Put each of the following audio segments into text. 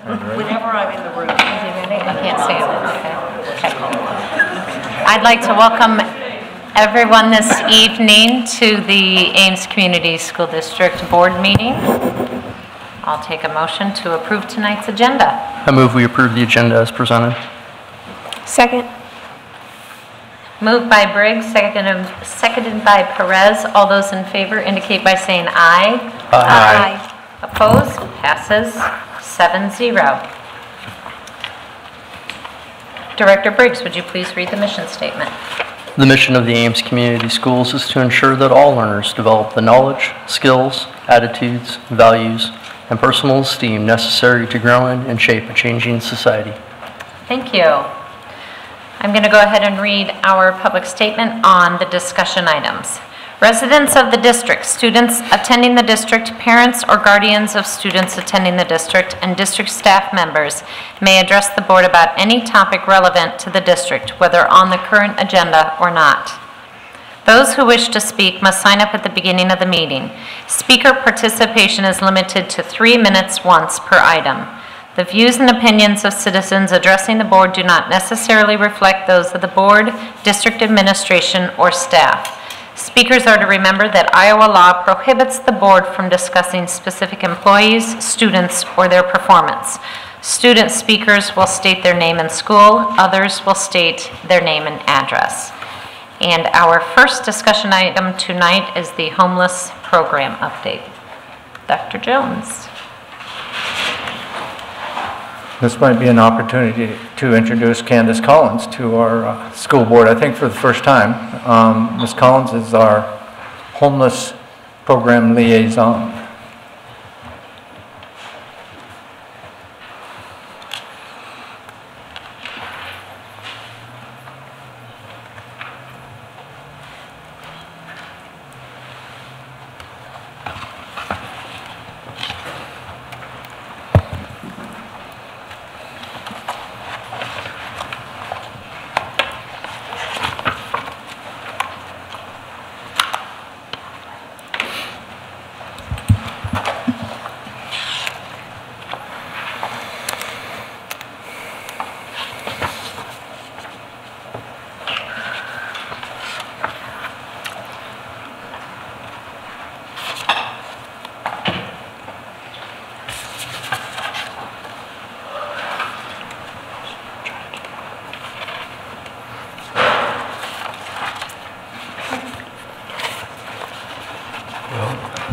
Whenever I'm in the room. Is he ready? I can't see him. Okay. I'd like to welcome everyone this evening to the Ames Community School District Board meeting. I'll take a motion to approve tonight's agenda. I move we approve the agenda as presented. Second. Moved by Briggs, seconded by Perez. All those in favor indicate by saying aye. Aye. Opposed? Passes 7-0. Director Briggs, would you please read the mission statement? The mission of the Ames Community Schools is to ensure that all learners develop the knowledge, skills, attitudes, values, and personal esteem necessary to grow in and shape a changing society. Thank you. I'm going to go ahead and read our public statement on the discussion items. Residents of the district, students attending the district, parents or guardians of students attending the district, and district staff members may address the board about any topic relevant to the district, whether on the current agenda or not. Those who wish to speak must sign up at the beginning of the meeting. Speaker participation is limited to 3 minutes once per item. The views and opinions of citizens addressing the board do not necessarily reflect those of the board, district administration, or staff. Speakers are to remember that Iowa law prohibits the board from discussing specific employees, students, or their performance. Student speakers will state their name and school. Others will state their name and address. And our first discussion item tonight is the homeless program update. Dr. Jones. This might be an opportunity to introduce Candace Collins to our school board, I think for the first time. Ms. Collins is our homeless program liaison.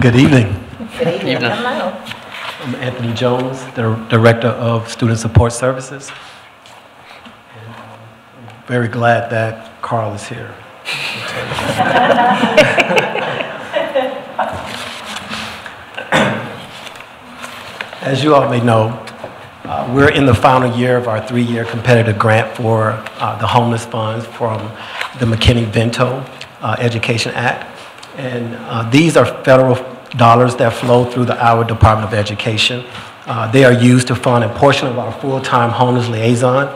Good evening. Good evening. Hello. I'm Anthony Jones, the Director of Student Support Services. And I'm very glad that Carl is here. As you all may know, we're in the final year of our 3-year competitive grant for the homeless funds from the McKinney-Vento Education Act. And these are federal dollars that flow through the Iowa Department of Education. They are used to fund a portion of our full-time homeless liaison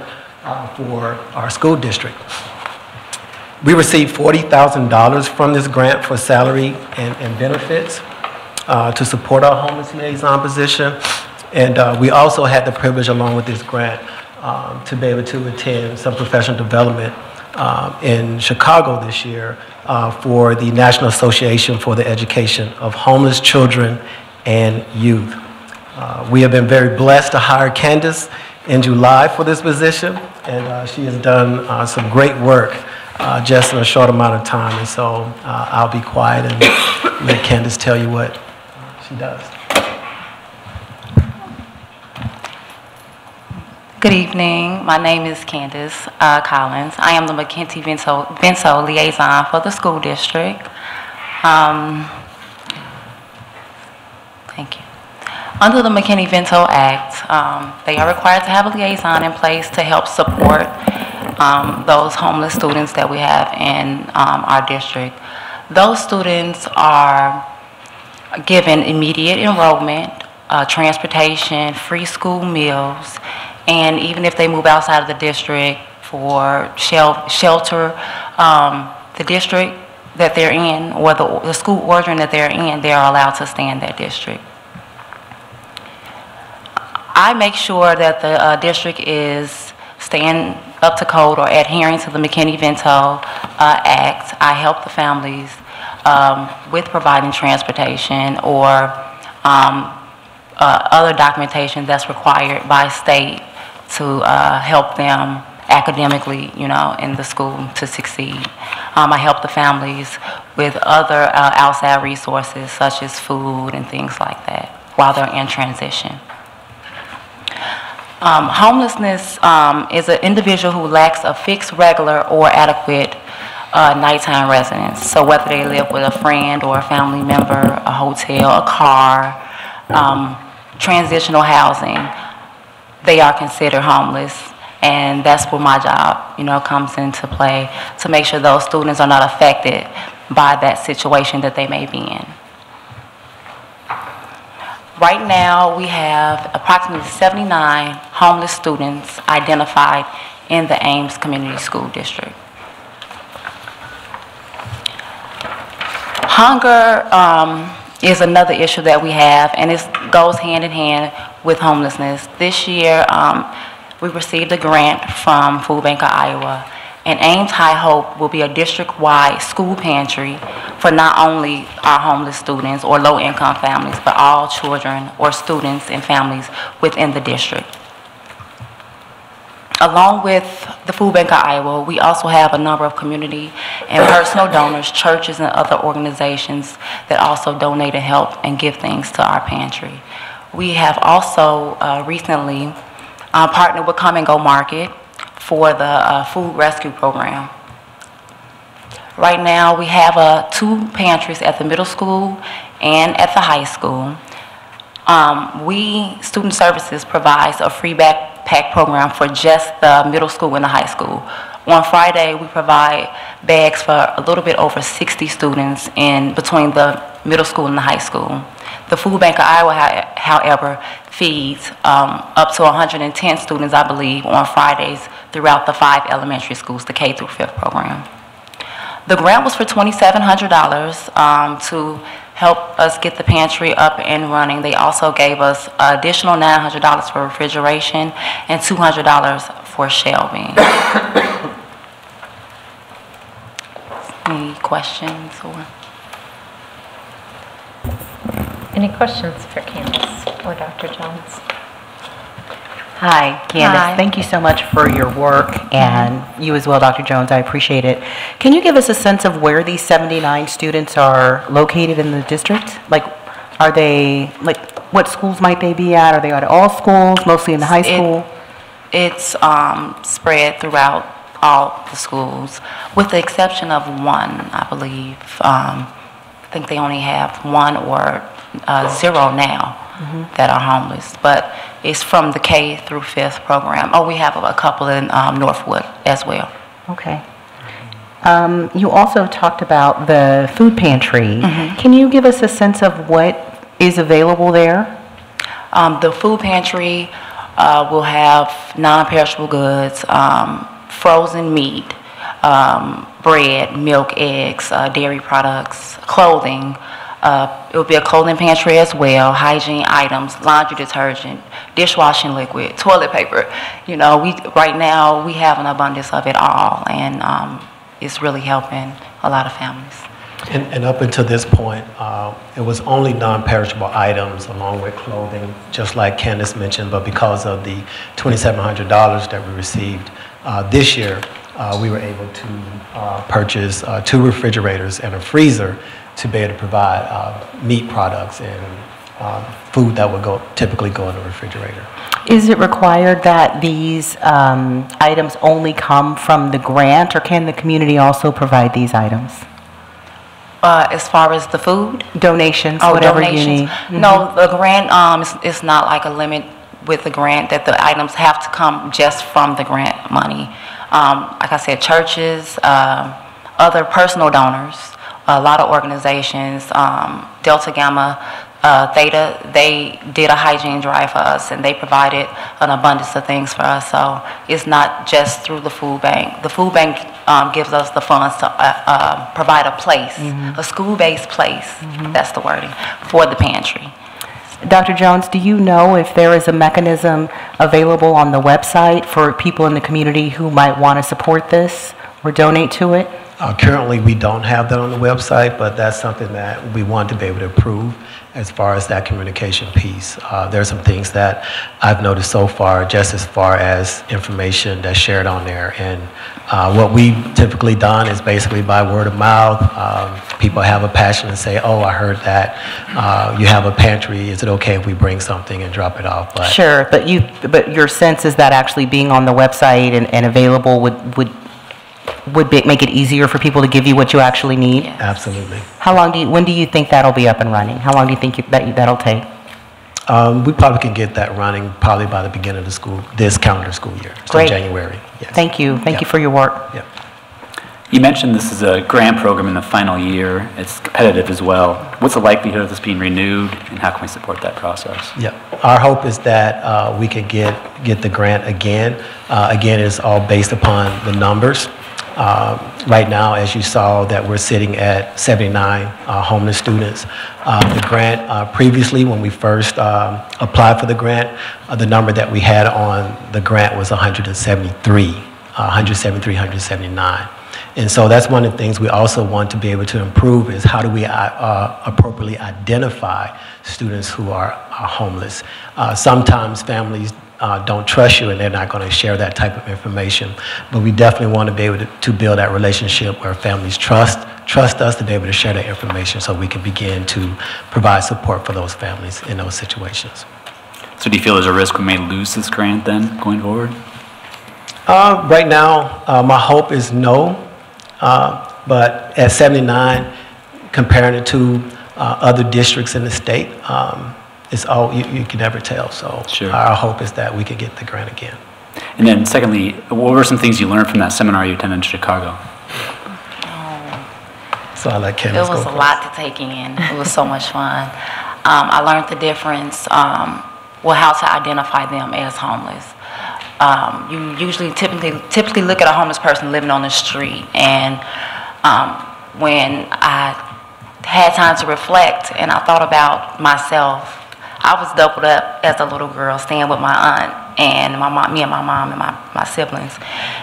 for our school district. We received $40,000 from this grant for salary and benefits to support our homeless liaison position. And we also had the privilege, along with this grant, to be able to attend some professional development in Chicago this year for the National Association for the Education of Homeless Children and Youth. We have been very blessed to hire Candace in July for this position, and she has done some great work just in a short amount of time. And so I'll be quiet and let Candace tell you what she does. Good evening. My name is Candace Collins. I am the McKinney-Vento liaison for the school district. Thank you. Under the McKinney-Vento Act, they are required to have a liaison in place to help support those homeless students that we have in our district. Those students are given immediate enrollment, transportation, free school meals, and even if they move outside of the district for shelter, the district that they're in or the school ordering that they're in, they are allowed to stay in that district. I make sure that the district is staying up to code or adhering to the McKinney-Vento Act. I help the families with providing transportation or other documentation that's required by state to help them academically, you know, in the school to succeed. I help the families with other outside resources such as food and things like that while they're in transition. Homelessness is an individual who lacks a fixed, regular, or adequate nighttime residence. So whether they live with a friend or a family member, a hotel, a car, transitional housing, they are considered homeless. And that's where my job, you know, comes into play, to make sure those students are not affected by that situation that they may be in. Right now, we have approximately 79 homeless students identified in the Ames Community School District. Hunger is another issue that we have, and it goes hand in hand with homelessness. This year, we received a grant from Food Bank of Iowa, and Ames High Hope will be a district-wide school pantry for not only our homeless students or low-income families, but all children or students and families within the district. Along with the Food Bank of Iowa, we also have a number of community and personal donors, churches and other organizations that also donate and help and give things to our pantry. We have also recently partnered with Come and Go Market for the food rescue program. Right now we have 2 pantries at the middle school and at the high school. Student Services provides a free backpack program for just the middle school and the high school. On Friday, we provide bags for a little bit over 60 students in between the middle school and the high school. The Food Bank of Iowa, however, feeds up to 110 students, I believe, on Fridays throughout the 5 elementary schools, the K through 5th program. The grant was for $2,700 to help us get the pantry up and running. They also gave us additional $900 for refrigeration and $200 for shelving. Any questions or? Any questions for Candace or Dr. Jones? Hi, Candace. Hi. Thank you so much for your work, and you as well, Dr. Jones. I appreciate it. Can you give us a sense of where these 79 students are located in the district? Like, are they, like, what schools might they be at? Are they at all schools, mostly in the high school? It's spread throughout all the schools, with the exception of one, I believe. I think they only have 1 or 0 now that are homeless, but it's from the K through 5th program. Oh, we have a couple in Northwood as well. Okay. You also talked about the food pantry. Can you give us a sense of what is available there? The food pantry will have non-perishable goods, frozen meat, bread, milk, eggs, dairy products, clothing. It will be a clothing pantry as well, hygiene items, laundry detergent, dishwashing liquid, toilet paper. You know, right now we have an abundance of it all, and it's really helping a lot of families. And up until this point, it was only non-perishable items along with clothing, just like Candace mentioned, but because of the $2,700 that we received this year, we were able to purchase 2 refrigerators and a freezer to be able to provide meat products and food that would typically go in the refrigerator. Is it required that these items only come from the grant, or can the community also provide these items? As far as the food? Donations, Oh, whatever donations. you need. No, the grant, it's not like a limit with the grant that the items have to come just from the grant money. Like I said, churches, other personal donors, a lot of organizations, Delta Gamma, Theta, they did a hygiene drive for us, and they provided an abundance of things for us. So it's not just through the food bank. The food bank gives us the funds to provide a place, a school-based place, that's the wording, for the pantry. Dr. Jones, do you know if there is a mechanism available on the website for people in the community who might want to support this or donate to it? Currently, we don't have that on the website, but that's something that we want to be able to approve as far as that communication piece. There are some things that I've noticed so far, just as far as information that's shared on there. And what we've typically done is basically by word of mouth. People have a passion and say, oh, I heard that you have a pantry. Is it okay if we bring something and drop it off? But sure, but your sense is that actually being on the website and available would make it easier for people to give you what you actually need? Yes. absolutely. When do you think that'll be up and running? How long do you think that'll take? We probably can get that running probably by the beginning of the school, this calendar school year, so Great. January. Yes. Thank you. Thank you for your work. Yeah. You mentioned this is a grant program in the final year. It's competitive as well. What's the likelihood of this being renewed, and how can we support that process? Yeah. Our hope is that we could get the grant again. Again, it's all based upon the numbers. Right now, as you saw, that we're sitting at 79 homeless students. The grant, previously when we first applied for the grant, the number that we had on the grant was 179. And so that's one of the things we also want to be able to improve is how do we appropriately identify students who are homeless. Sometimes families don't trust you and they're not going to share that type of information. But we definitely want to be able to build that relationship where families trust us to be able to share that information so we can begin to provide support for those families in those situations. So do you feel there's a risk we may lose this grant then going forward? Right now, my hope is no. But at 79, comparing it to other districts in the state, it's all you can never tell. So sure. Our hope is that we could get the grant again. And then secondly, what were some things you learned from that seminar you attended in Chicago? So I let It Candace was go a first. lot to take in. It was so much fun. I learned the difference, how to identify them as homeless. You usually typically look at a homeless person living on the street, and when I had time to reflect and I thought about myself, I was doubled up as a little girl staying with my aunt and me and my mom and my siblings,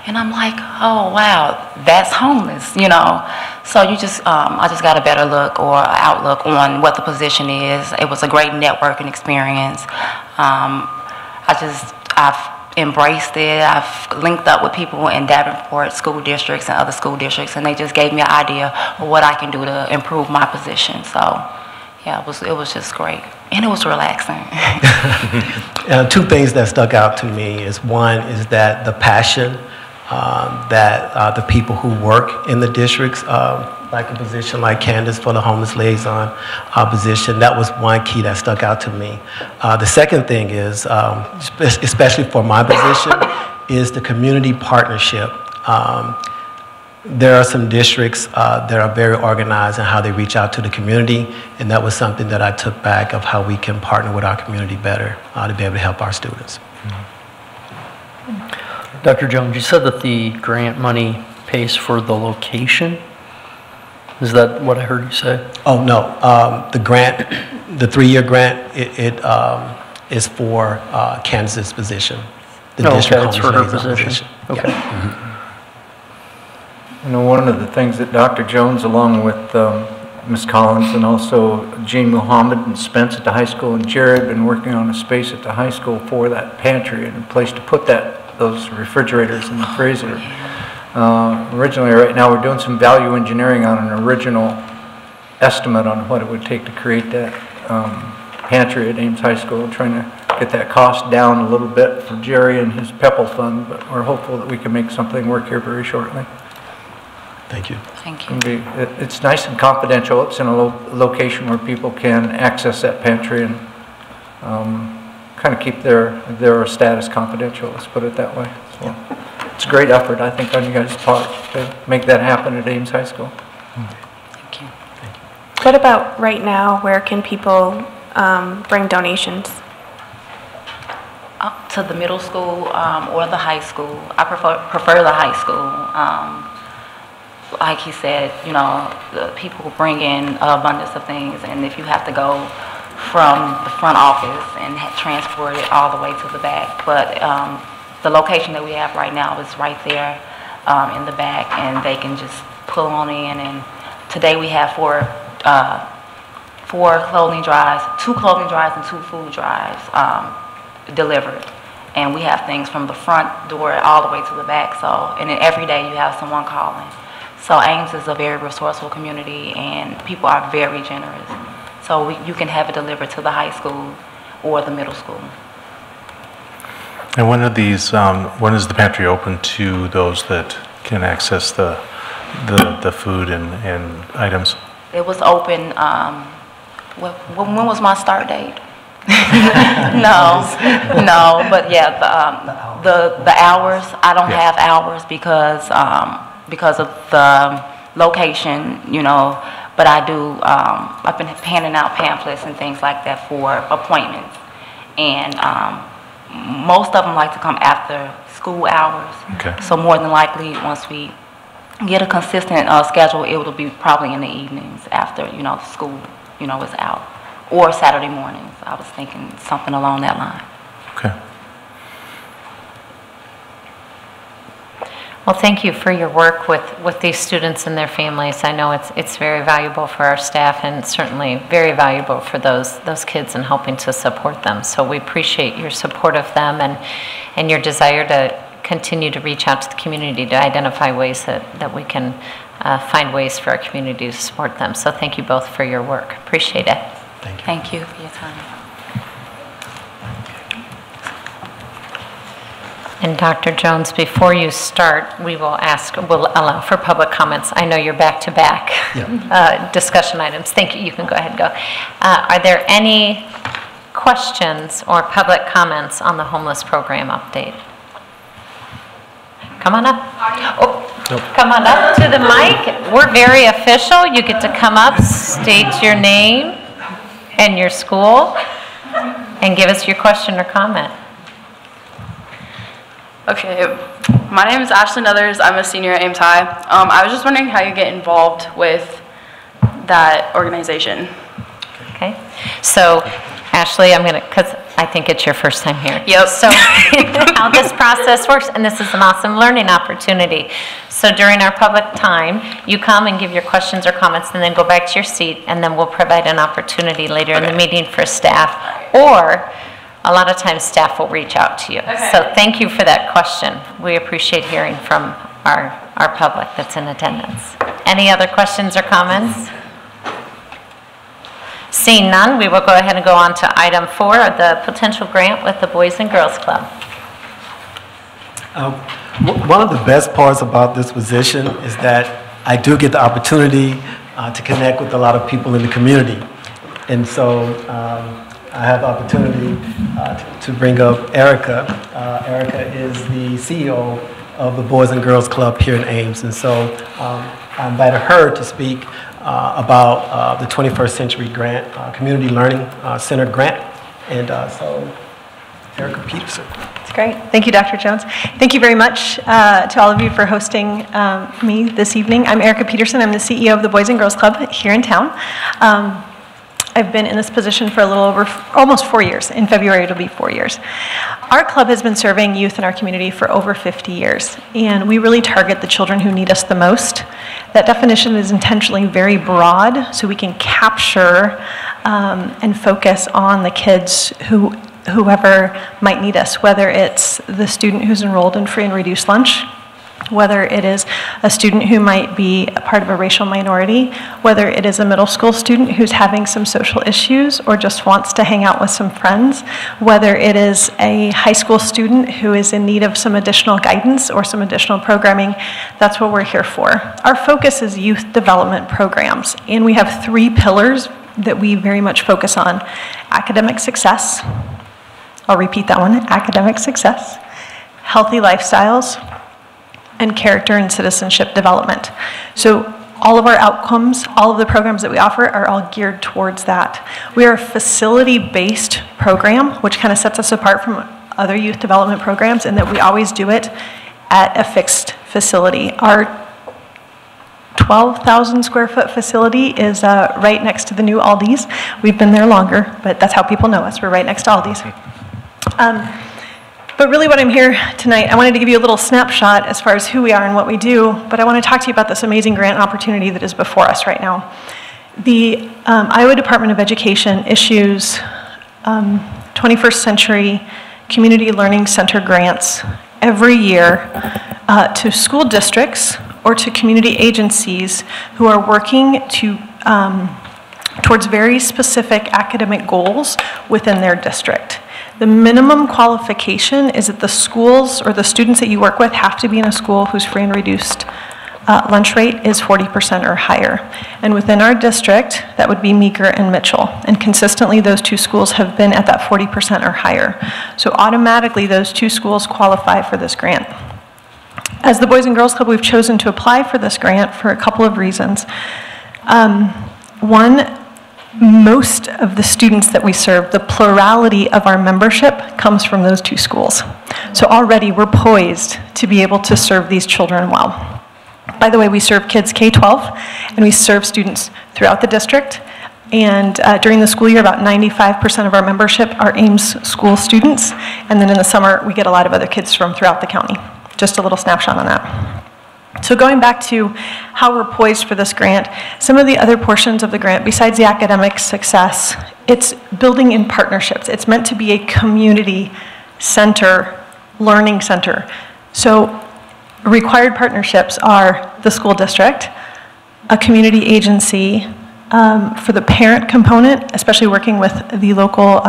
and I'm like, oh wow, that's homeless, you know. So I just got a better look or outlook on what the position is. It was a great networking experience. I've embraced it. I've linked up with people in Davenport school districts and other school districts, and they just gave me an idea of what I can do to improve my position. So, yeah, it was just great, and it was relaxing. Two things that stuck out to me is one is that the passion that the people who work in the districts, like a position like Candace for the homeless liaison position, that was one key that stuck out to me. The second thing is, especially for my position, is the community partnership. There are some districts that are very organized in how they reach out to the community, and that was something that I took back of how we can partner with our community better to be able to help our students. Dr. Jones, you said that the grant money pays for the location. Is that what I heard you say? Oh, no. The grant, the 3-year grant, it is for Kansas' position. The district okay, it's for homeless her liaison position. Okay. Yeah. You know, one of the things that Dr. Jones, along with Ms. Collins and also Jean Muhammad and Spence at the high school and Jared, have been working on a space at the high school for that pantry and a place to put those refrigerators in the freezer. Originally, right now, we're doing some value engineering on an original estimate on what it would take to create that pantry at Ames High School, trying to get that cost down a little bit for Jerry and his PEPAL fund, but we're hopeful that we can make something work here very shortly. Thank you. Thank you. It's nice and confidential. It's in a location where people can access that pantry and kind of keep their status confidential, let's put it that way. So it's a great effort, I think, on you guys' part to make that happen at Ames High School. Thank you. What about right now? Where can people bring donations? Up to the middle school or the high school. I prefer the high school. Like he said, you know, the people bring in an abundance of things, and if you have to go from the front office and transport it all the way to the back. But the location that we have right now is right there in the back, and they can just pull on in. And today we have four clothing drives, 2 clothing drives and 2 food drives delivered. And we have things from the front door all the way to the back. So, and then every day you have someone calling. So Ames is a very resourceful community, and people are very generous. So you can have it delivered to the high school or the middle school. And when are these? When is the pantry open to those that can access the food and items? It was open. When was my start date? No, but yeah, the hours. I don't have hours because of the location, you know. But I do. I've been handing out pamphlets and things like that for appointments, and most of them like to come after school hours. Okay. So more than likely, once we get a consistent schedule, it will be probably in the evenings after school is out, or Saturday mornings. I was thinking something along that line. Okay. Well, thank you for your work with these students and their families. I know it's very valuable for our staff, and certainly very valuable for those kids and helping to support them. So we appreciate your support of them and your desire to continue to reach out to the community to identify ways that we can find ways for our community to support them. So thank you both for your work. Appreciate it. Thank you. Thank you for your time. And Dr. Jones, before you start, we'll allow for public comments. I know you're back-to-back discussion items. Thank you. You can go ahead and go. Are there any questions or public comments on the homeless program update? Come on up. Oh, come on up to the mic. We're very official. You get to come up, state your name and your school, and give us your question or comment. Okay, my name is Ashley Nuthers. I'm a senior at Ames High. I was just wondering how you get involved with that organization. Okay, so Ashley, because I think it's your first time here. Yep. So how this process works, and this is an awesome learning opportunity. So during our public time, you come and give your questions or comments, and then go back to your seat, and then we'll provide an opportunity later in the meeting for staff, or a lot of times staff will reach out to you. Okay. So thank you for that question. We appreciate hearing from our public that's in attendance. Any other questions or comments? Seeing none, we will go ahead and go on to item 4, the potential grant with the Boys and Girls Club. One of the best parts about this position is that I do get the opportunity to connect with a lot of people in the community. And so I have the opportunity to bring up Erica. Erica is the CEO of the Boys and Girls Club here in Ames. And so I invited her to speak about the 21st Century Grant, Community Learning Center grant. And so, Erica Peterson. That's great. Thank you, Dr. Jones. Thank you very much to all of you for hosting me this evening. I'm Erica Peterson. I'm the CEO of the Boys and Girls Club here in town. I've been in this position for a little over, almost 4 years. In February, it'll be 4 years. Our club has been serving youth in our community for over 50 years, and we really target the children who need us the most. That definition is intentionally very broad, so we can capture and focus on the kids whoever might need us, whether it's the student who's enrolled in free and reduced lunch, whether it is a student who might be a part of a racial minority, whether it is a middle school student who's having some social issues or just wants to hang out with some friends, whether it is a high school student who is in need of some additional guidance or some additional programming. That's what we're here for. Our focus is youth development programs, and we have 3 pillars that we very much focus on: academic success, I'll repeat that one, academic success, healthy lifestyles, and character and citizenship development. So all of our outcomes, all of the programs that we offer are all geared towards that. We are a facility-based program, which kind of sets us apart from other youth development programs in that we always do it at a fixed facility. Our 12,000 square foot facility is right next to the new Aldi's. We've been there longer, but that's how people know us. We're right next to Aldi's. But really what I'm here tonight, I wanted to give you a little snapshot as far as who we are and what we do, but I want to talk to you about this amazing grant opportunity that is before us right now. The Iowa Department of Education issues 21st Century Community Learning Center grants every year to school districts or to community agencies who are working to towards very specific academic goals within their district. The minimum qualification is that the schools or the students that you work with have to be in a school whose free and reduced lunch rate is 40% or higher. And within our district, that would be Meeker and Mitchell. And consistently, those two schools have been at that 40% or higher. So automatically, those two schools qualify for this grant. As the Boys and Girls Club, we've chosen to apply for this grant for a couple of reasons. One, most of the students that we serve, the plurality of our membership comes from those two schools. So already we're poised to be able to serve these children well. By the way, we serve kids K-12, and we serve students throughout the district. And during the school year, about 95% of our membership are Ames school students. And then in the summer, we get a lot of other kids from throughout the county. Just a little snapshot on that. So going back to how we're poised for this grant, some of the other portions of the grant, besides the academic success, it's building in partnerships. It's meant to be a community center, learning center. So required partnerships are the school district, a community agency, for the parent component, especially working with the local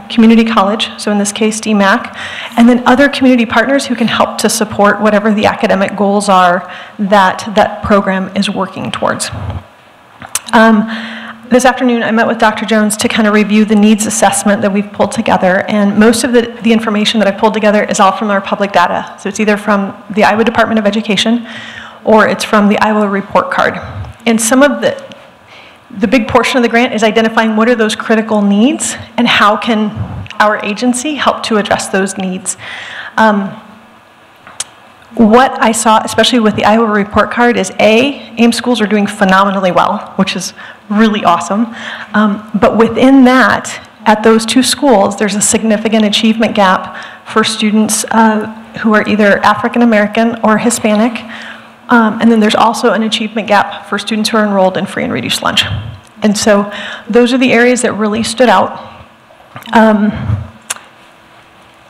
community college, so in this case DMAC, and then other community partners who can help to support whatever the academic goals are that that program is working towards. This afternoon I met with Dr. Jones to kind of review the needs assessment that we've pulled together, and most of the information that I've pulled together is all from our public data. So it's either from the Iowa Department of Education or it's from the Iowa report card. And some of the big portion of the grant is identifying what are those critical needs and how can our agency help to address those needs. What I saw, especially with the Iowa report card, is Ames schools are doing phenomenally well, which is really awesome. But within that, at those two schools, there's a significant achievement gap for students who are either African American or Hispanic. And then there's also an achievement gap for students who are enrolled in free and reduced lunch. And so those are the areas that really stood out.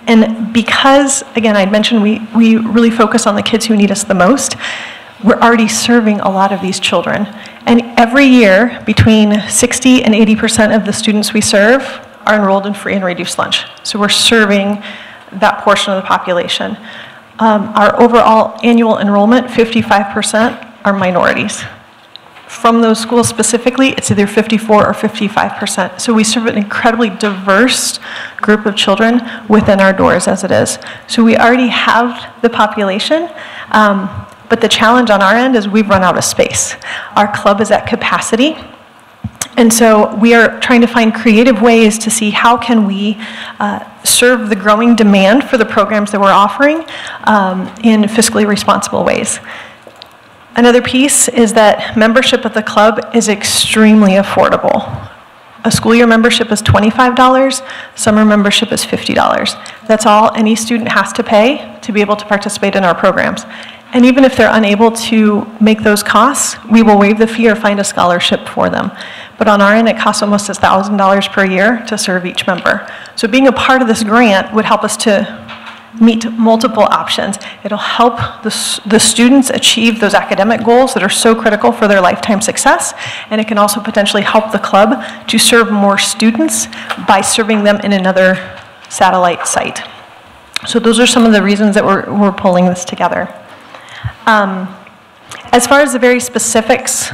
And because, again, I'd mentioned we really focus on the kids who need us the most, we're already serving a lot of these children. And every year, between 60 and 80% of the students we serve are enrolled in free and reduced lunch. So we're serving that portion of the population. Our overall annual enrollment, 55% are minorities. From those schools specifically, it's either 54 or 55%. So we serve an incredibly diverse group of children within our doors as it is. So we already have the population, but the challenge on our end is we've run out of space. Our club is at capacity. And so we are trying to find creative ways to see how can we serve the growing demand for the programs that we're offering in fiscally responsible ways. Another piece is that membership at the club is extremely affordable. A school year membership is $25, summer membership is $50. That's all any student has to pay to be able to participate in our programs. And even if they're unable to make those costs, we will waive the fee or find a scholarship for them. But on our end, it costs almost $1,000 per year to serve each member. So being a part of this grant would help us to meet multiple options. It'll help the students achieve those academic goals that are so critical for their lifetime success, and it can also potentially help the club to serve more students by serving them in another satellite site. So those are some of the reasons that we're pulling this together. As far as the very specifics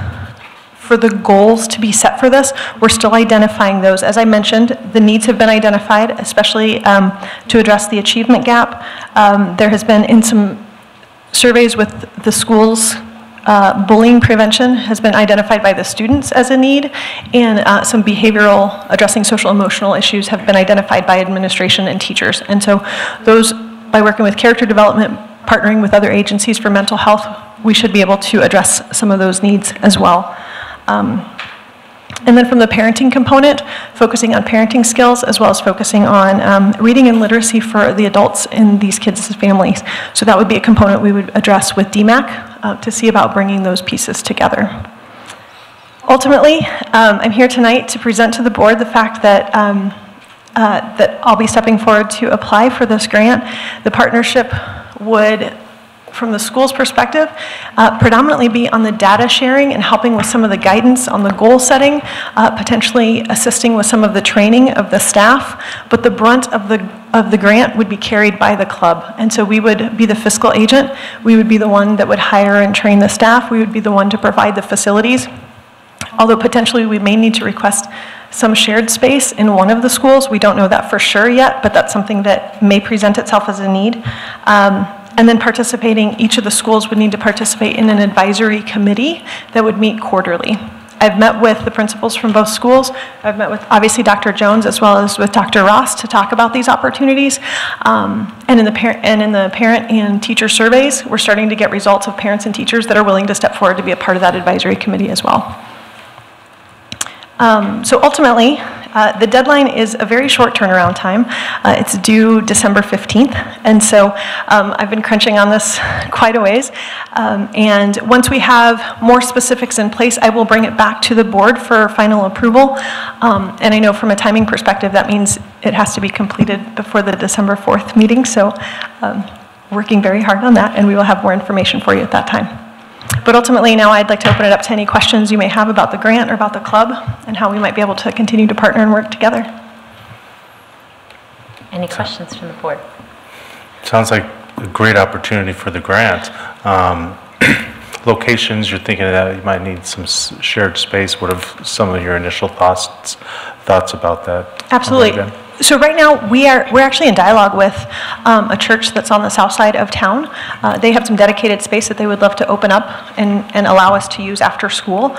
for the goals to be set for this, we're still identifying those. As I mentioned, the needs have been identified, especially to address the achievement gap. There has been, in some surveys with the schools, bullying prevention has been identified by the students as a need, and some behavioral, addressing social emotional issues have been identified by administration and teachers. And so those, by working with character development partnering with other agencies for mental health, we should be able to address some of those needs as well. And then from the parenting component, focusing on parenting skills as well as focusing on reading and literacy for the adults in these kids' families. So that would be a component we would address with DMAC to see about bringing those pieces together. Ultimately, I'm here tonight to present to the board the fact that that I'll be stepping forward to apply for this grant. The partnership would, from the school's perspective, predominantly be on the data sharing and helping with some of the guidance on the goal setting, potentially assisting with some of the training of the staff, but the brunt of the grant would be carried by the club. And so we would be the fiscal agent. We would be the one that would hire and train the staff. We would be the one to provide the facilities. Although potentially we may need to request some shared space in one of the schools. We don't know that for sure yet, but that's something that may present itself as a need. And then each of the schools would need to participate in an advisory committee that would meet quarterly. I've met with the principals from both schools. I've met with, obviously, Dr. Jones as well as with Dr. Ross to talk about these opportunities. And in the parent and teacher surveys, we're starting to get results of parents and teachers that are willing to step forward to be a part of that advisory committee as well. So ultimately, the deadline is a very short turnaround time. It's due December 15th, and so I've been crunching on this quite a ways. And once we have more specifics in place, I will bring it back to the board for final approval. And I know from a timing perspective, that means it has to be completed before the December 4th meeting, so working very hard on that, and we will have more information for you at that time. But ultimately, now I'd like to open it up to any questions you may have about the grant or about the club and how we might be able to continue to partner and work together. Any questions from the board? Sounds like a great opportunity for the grant. Locations, you're thinking that you might need some shared space. What have some of your initial thoughts about that? Absolutely. So right now, we're actually in dialogue with a church that's on the south side of town. They have some dedicated space that they would love to open up and allow us to use after school.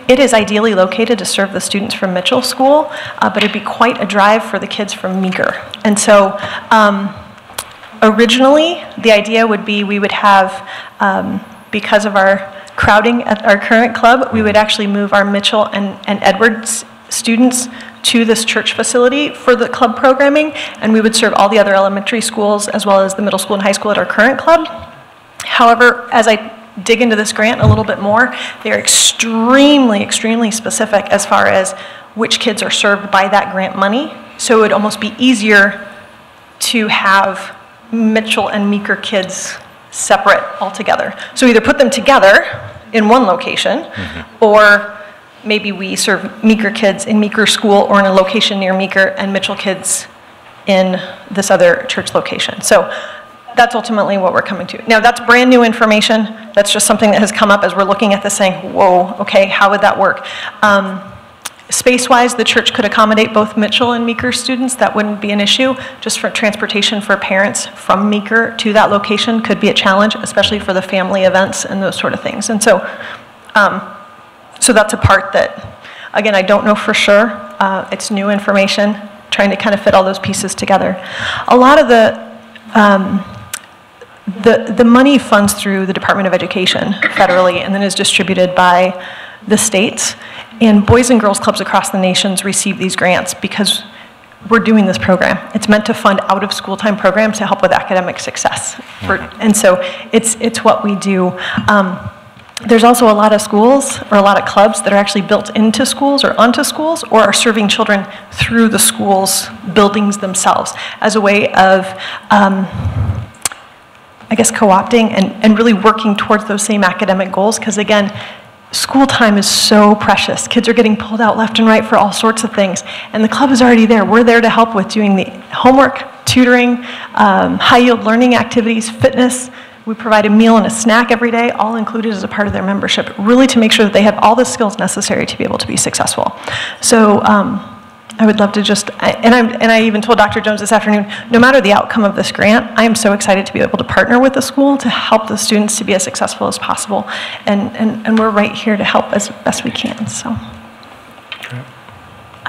It is ideally located to serve the students from Mitchell School, but it'd be quite a drive for the kids from Meeker. And so originally, the idea would be we would have, because of our crowding at our current club, we would actually move our Mitchell and Edwards students to this church facility for the club programming, and we would serve all the other elementary schools as well as the middle school and high school at our current club. However, as I dig into this grant a little bit more, they're extremely, extremely specific as far as which kids are served by that grant money. So it would almost be easier to have Mitchell and Meeker kids separate altogether. So either put them together in one location, or maybe we serve Meeker kids in Meeker School or in a location near Meeker and Mitchell kids in this other church location. So that's ultimately what we're coming to. Now, that's brand new information. That's just something that has come up as we're looking at this saying, whoa, okay, how would that work? Space-wise, the church could accommodate both Mitchell and Meeker students. That wouldn't be an issue. Just for transportation for parents from Meeker to that location could be a challenge, especially for the family events and those sort of things. And so, so that's a part that, again, I don't know for sure. It's new information, trying to kind of fit all those pieces together. A lot of the money funds through the Department of Education federally and then is distributed by the states. And Boys and Girls Clubs across the nations receive these grants because we're doing this program. It's meant to fund out-of-school time programs to help with academic success. And so it's what we do. There's also a lot of schools or a lot of clubs that are actually built into schools or onto schools or are serving children through the schools' buildings themselves as a way of, I guess, co-opting and really working towards those same academic goals. Because again, school time is so precious. Kids are getting pulled out left and right for all sorts of things. And the club is already there. We're there to help with doing the homework, tutoring, high-yield learning activities, fitness. We provide a meal and a snack every day, all included as a part of their membership, really to make sure that they have all the skills necessary to be able to be successful. So I would love to just, and I even told Dr. Jones this afternoon, no matter the outcome of this grant, I am so excited to be able to partner with the school to help the students to be as successful as possible. And we're right here to help as best we can, so.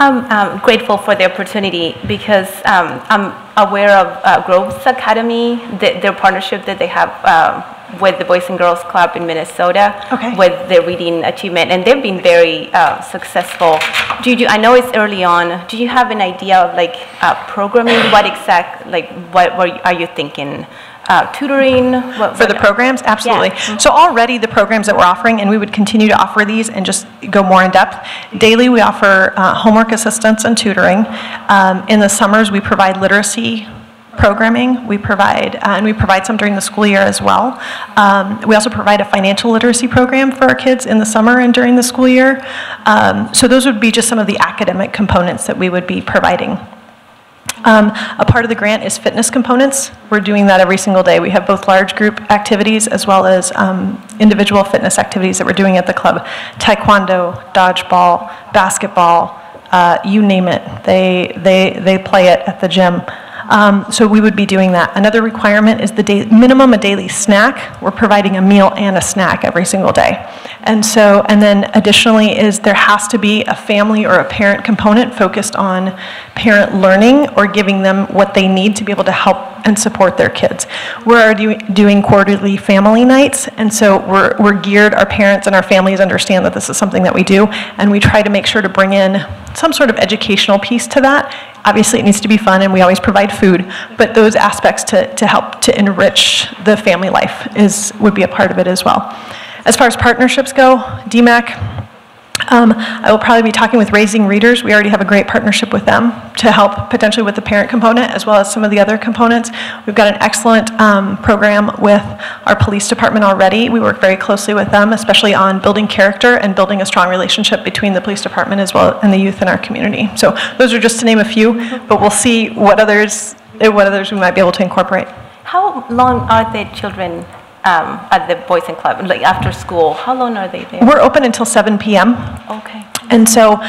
I'm grateful for the opportunity because I'm aware of Groves Academy, their partnership that they have with the Boys and Girls Club in Minnesota with their reading achievement, and they've been very successful. I know it's early on. Do you have an idea of like programming? What are you thinking? Tutoring? For the programs? Absolutely. Yeah. So already the programs that we're offering, and we would continue to offer these and just go more in depth. Daily we offer homework assistance and tutoring. In the summers we provide literacy programming. We provide, and we provide some during the school year as well. We also provide a financial literacy program for our kids in the summer and during the school year. So those would be just some of the academic components that we would be providing. A part of the grant is fitness components. We're doing that every single day. We have both large group activities as well as individual fitness activities that we're doing at the club. Taekwondo, dodgeball, basketball, you name it. They play it at the gym. So we would be doing that. Another requirement is the minimum a daily snack. We're providing a meal and a snack every single day. And then additionally is there has to be a family or a parent component focused on parent learning or giving them what they need to be able to help and support their kids. We're already doing quarterly family nights, and so we're geared, our parents and our families understand that this is something that we do, and we try to make sure to bring in some sort of educational piece to that. Obviously, it needs to be fun, and we always provide food, but those aspects to help to enrich the family life would be a part of it as well. As far as partnerships go, DMAC, I will probably be talking with Raising Readers. We already have a great partnership with them to help potentially with the parent component as well as some of the other components. We've got an excellent program with our police department already. We work very closely with them, especially on building character and building a strong relationship between the police department as well and the youth in our community. So those are just to name a few, but we'll see what others we might be able to incorporate. How long are the children at the Boys and Club, like after school? How long are they there? We're open until 7 p.m. Okay. And so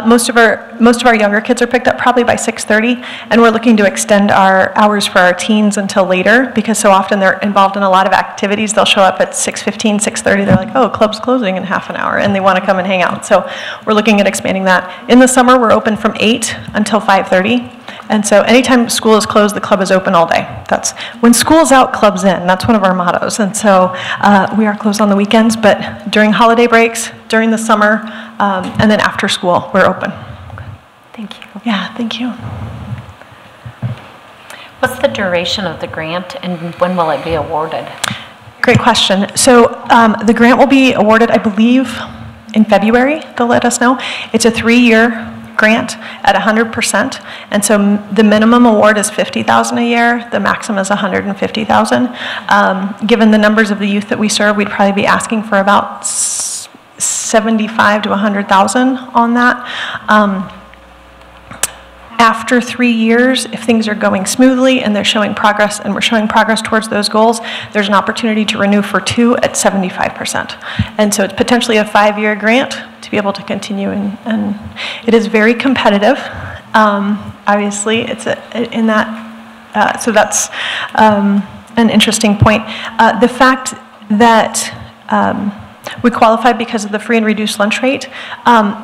most of our younger kids are picked up probably by 6:30, and we're looking to extend our hours for our teens until later because so often they're involved in a lot of activities. They'll show up at 6:15, 6:30. They're like, oh, club's closing in half an hour, and they want to come and hang out. So we're looking at expanding that. In the summer, we're open from 8 until 5:30. And so anytime school is closed, the club is open all day. That's when school's out, club's in. That's one of our mottos. And so we are closed on the weekends, but during holiday breaks, during the summer, and then after school, we're open. Thank you. Yeah, thank you. What's the duration of the grant, and when will it be awarded? Great question. So the grant will be awarded, I believe, in February. They'll let us know. It's a 3-year grant at 100%, and so the minimum award is $50,000 a year. The maximum is $150,000. Given the numbers of the youth that we serve, we'd probably be asking for about $75,000 to $100,000 on that. After 3 years, if things are going smoothly and they're showing progress and we're showing progress towards those goals, there's an opportunity to renew for 2 at 75%. And so it's potentially a 5-year grant to be able to continue, and it is very competitive. Obviously, it's in that, so that's an interesting point. The fact that we qualify because of the free and reduced lunch rate,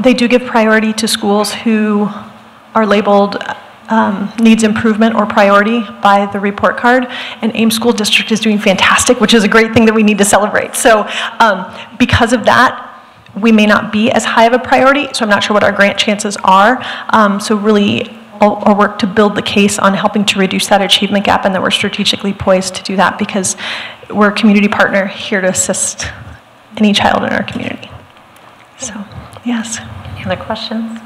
they do give priority to schools who are labeled needs improvement or priority by the report card, and Ames School District is doing fantastic, which is a great thing that we need to celebrate. So because of that, we may not be as high of a priority, so I'm not sure what our grant chances are. So really, I'll work to build the case on helping to reduce that achievement gap, and that we're strategically poised to do that because we're a community partner here to assist any child in our community. So, yes. Any other questions?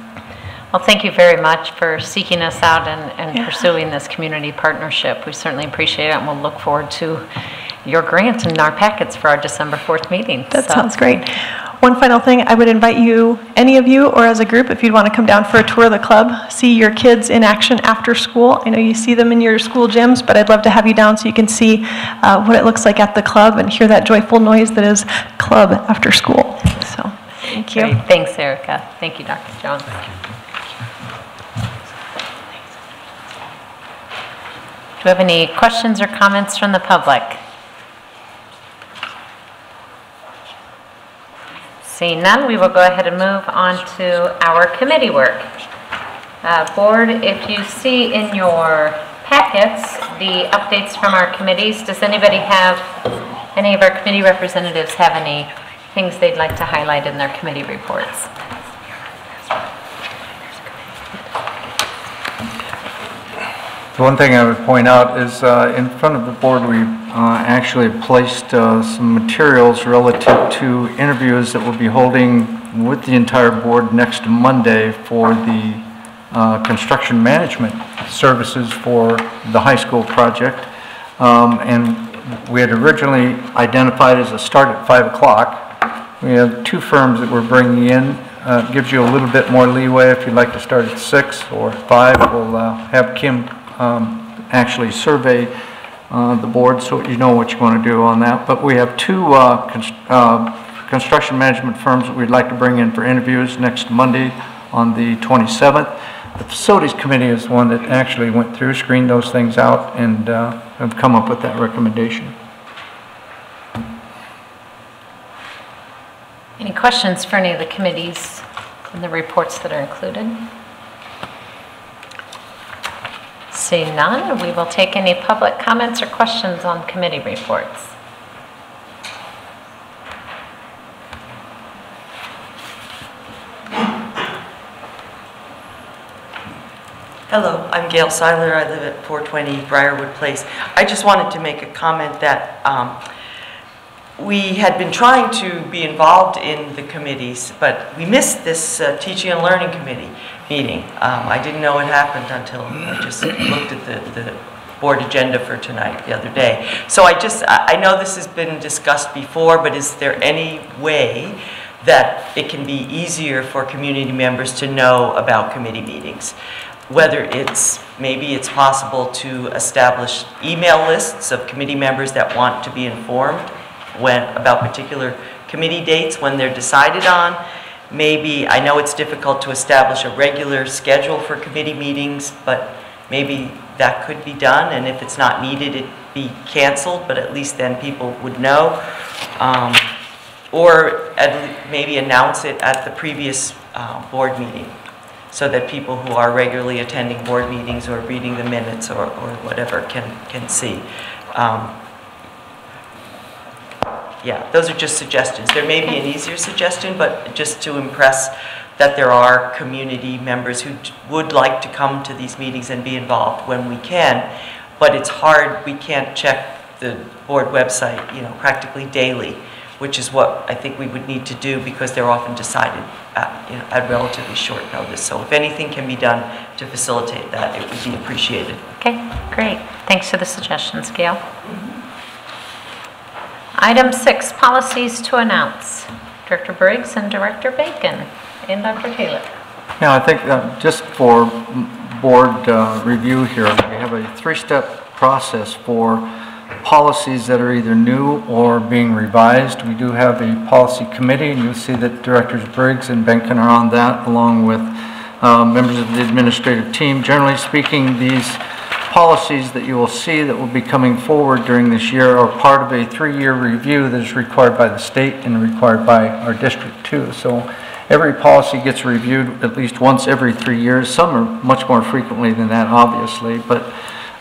Well, thank you very much for seeking us out and pursuing this community partnership. We certainly appreciate it, and we'll look forward to your grant and our packets for our December 4th meeting. That sounds great. One final thing, I would invite you, any of you or as a group, if you'd want to come down for a tour of the club, see your kids in action after school. I know you see them in your school gyms, but I'd love to have you down so you can see what it looks like at the club and hear that joyful noise that is club after school. So, thank you. Great. Thanks, Erica. Thank you, Dr. Jones. Thank you. Do we have any questions or comments from the public? Seeing none, we will go ahead and move on to our committee work. Board, if you see in your packets the updates from our committees, does anybody have, any of our committee representatives have any things they'd like to highlight in their committee reports? The one thing I would point out is in front of the board we actually placed some materials relative to interviews that we'll be holding with the entire board next Monday for the construction management services for the high school project. And we had originally identified as a start at 5 o'clock. We have 2 firms that we're bringing in. Gives you a little bit more leeway if you'd like to start at 6 or 5. We'll have Kim actually survey the board so you know what you want to do on that. But we have 2 construction management firms that we'd like to bring in for interviews next Monday on the 27th. The facilities committee is one that actually went through, screened those things out, and have come up with that recommendation. Any questions for any of the committees and the reports that are included? Seeing none, we will take any public comments or questions on committee reports. Hello, I'm Gail Seiler. I live at 420 Briarwood Place. I just wanted to make a comment that we had been trying to be involved in the committees, but we missed this teaching and learning committee meeting. I didn't know it happened until I just looked at the board agenda for tonight the other day. So I know this has been discussed before, but is there any way that it can be easier for community members to know about committee meetings? Whether maybe it's possible to establish email lists of committee members that want to be informed about particular committee dates when they're decided on. Maybe, I know it's difficult to establish a regular schedule for committee meetings, but maybe that could be done, and if it's not needed, it be canceled, but at least then people would know. Or maybe announce it at the previous board meeting, so that people who are regularly attending board meetings or reading the minutes or whatever can see. Yeah, those are just suggestions. There may be an easier suggestion, but just to impress that there are community members who would like to come to these meetings and be involved when we can. But it's hard, we can't check the board website, practically daily, which is what I think we would need to do because they're often decided at relatively short notice. So if anything can be done to facilitate that, it would be appreciated. Okay, great. Thanks for the suggestions, Gail. Item 6, policies to announce. Director Briggs and Director Bacon and Dr. Taylor. Yeah, I think just for board review here, we have a 3-step process for policies that are either new or being revised. We do have a policy committee, and you'll see that Directors Briggs and Benkin are on that, along with members of the administrative team. Generally speaking, these policies that you will see that will be coming forward during this year are part of a 3-year review that is required by the state and required by our district too. So every policy gets reviewed at least once every 3 years. Some are much more frequently than that, obviously, but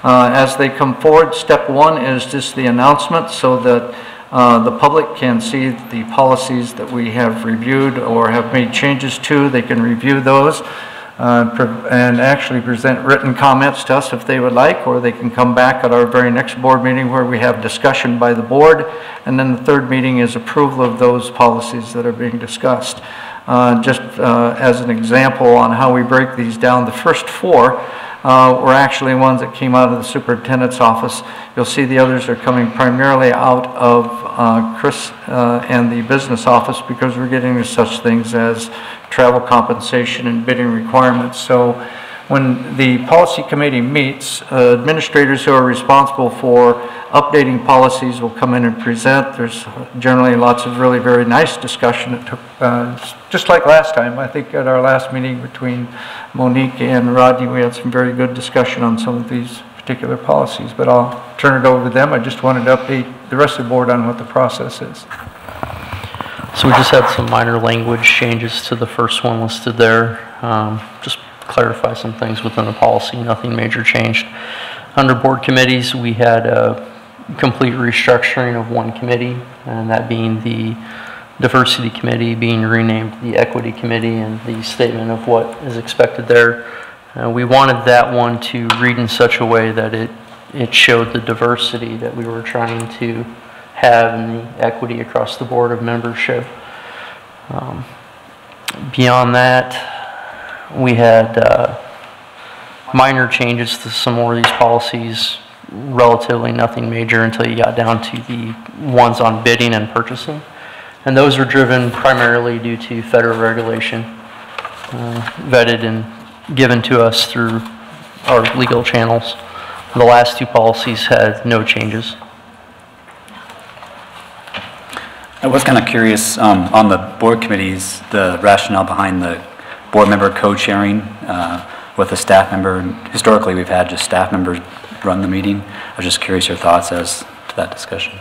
as they come forward, step 1 is just the announcement so that the public can see the policies that we have reviewed or have made changes to. They can review those and actually present written comments to us if they would like, or they can come back at our very next board meeting where we have discussion by the board, and then the 3rd meeting is approval of those policies that are being discussed. Just as an example on how we break these down, the first 4 were actually ones that came out of the superintendent's office. You'll see the others are coming primarily out of Chris and the business office because we're getting into such things as travel compensation and bidding requirements. So when the policy committee meets, administrators who are responsible for updating policies will come in and present. There's generally lots of really very nice discussion that took, just like last time. I think at our last meeting between Monique and Rodney, we had some very good discussion on some of these particular policies, but I'll turn it over to them. I just wanted to update the rest of the board on what the process is. So we just had some minor language changes to the first one listed there. Just clarify some things within the policy. Nothing major changed. Under board committees, we had a complete restructuring of one committee, and that being the Diversity Committee being renamed the Equity Committee, and the statement of what is expected there. We wanted that one to read in such a way that it showed the diversity that we were trying to have in the equity across the board of membership. Beyond that, we had minor changes to some more of these policies, relatively nothing major until you got down to the ones on bidding and purchasing. And those are driven primarily due to federal regulation, vetted and given to us through our legal channels. The last two policies had no changes. I was kind of curious on the board committees, the rationale behind the board member co-chairing with a staff member. Historically, we've had just staff members run the meeting. I was just curious your thoughts as to that discussion.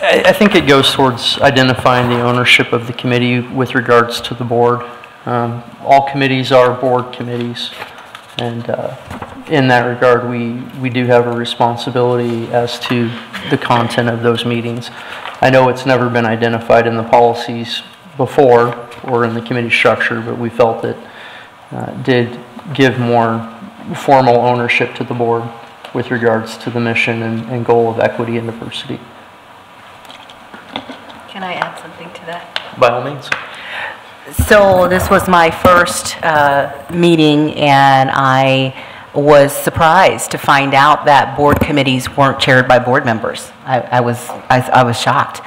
I think it goes towards identifying the ownership of the committee with regards to the board. All committees are board committees, and in that regard, we do have a responsibility as to the content of those meetings. I know it's never been identified in the policies before or in the committee structure, but we felt it did give more formal ownership to the board with regards to the mission and goal of equity and diversity. Can I add something to that? By all means. So this was my first meeting, and I was surprised to find out that board committees weren't chaired by board members. I was shocked.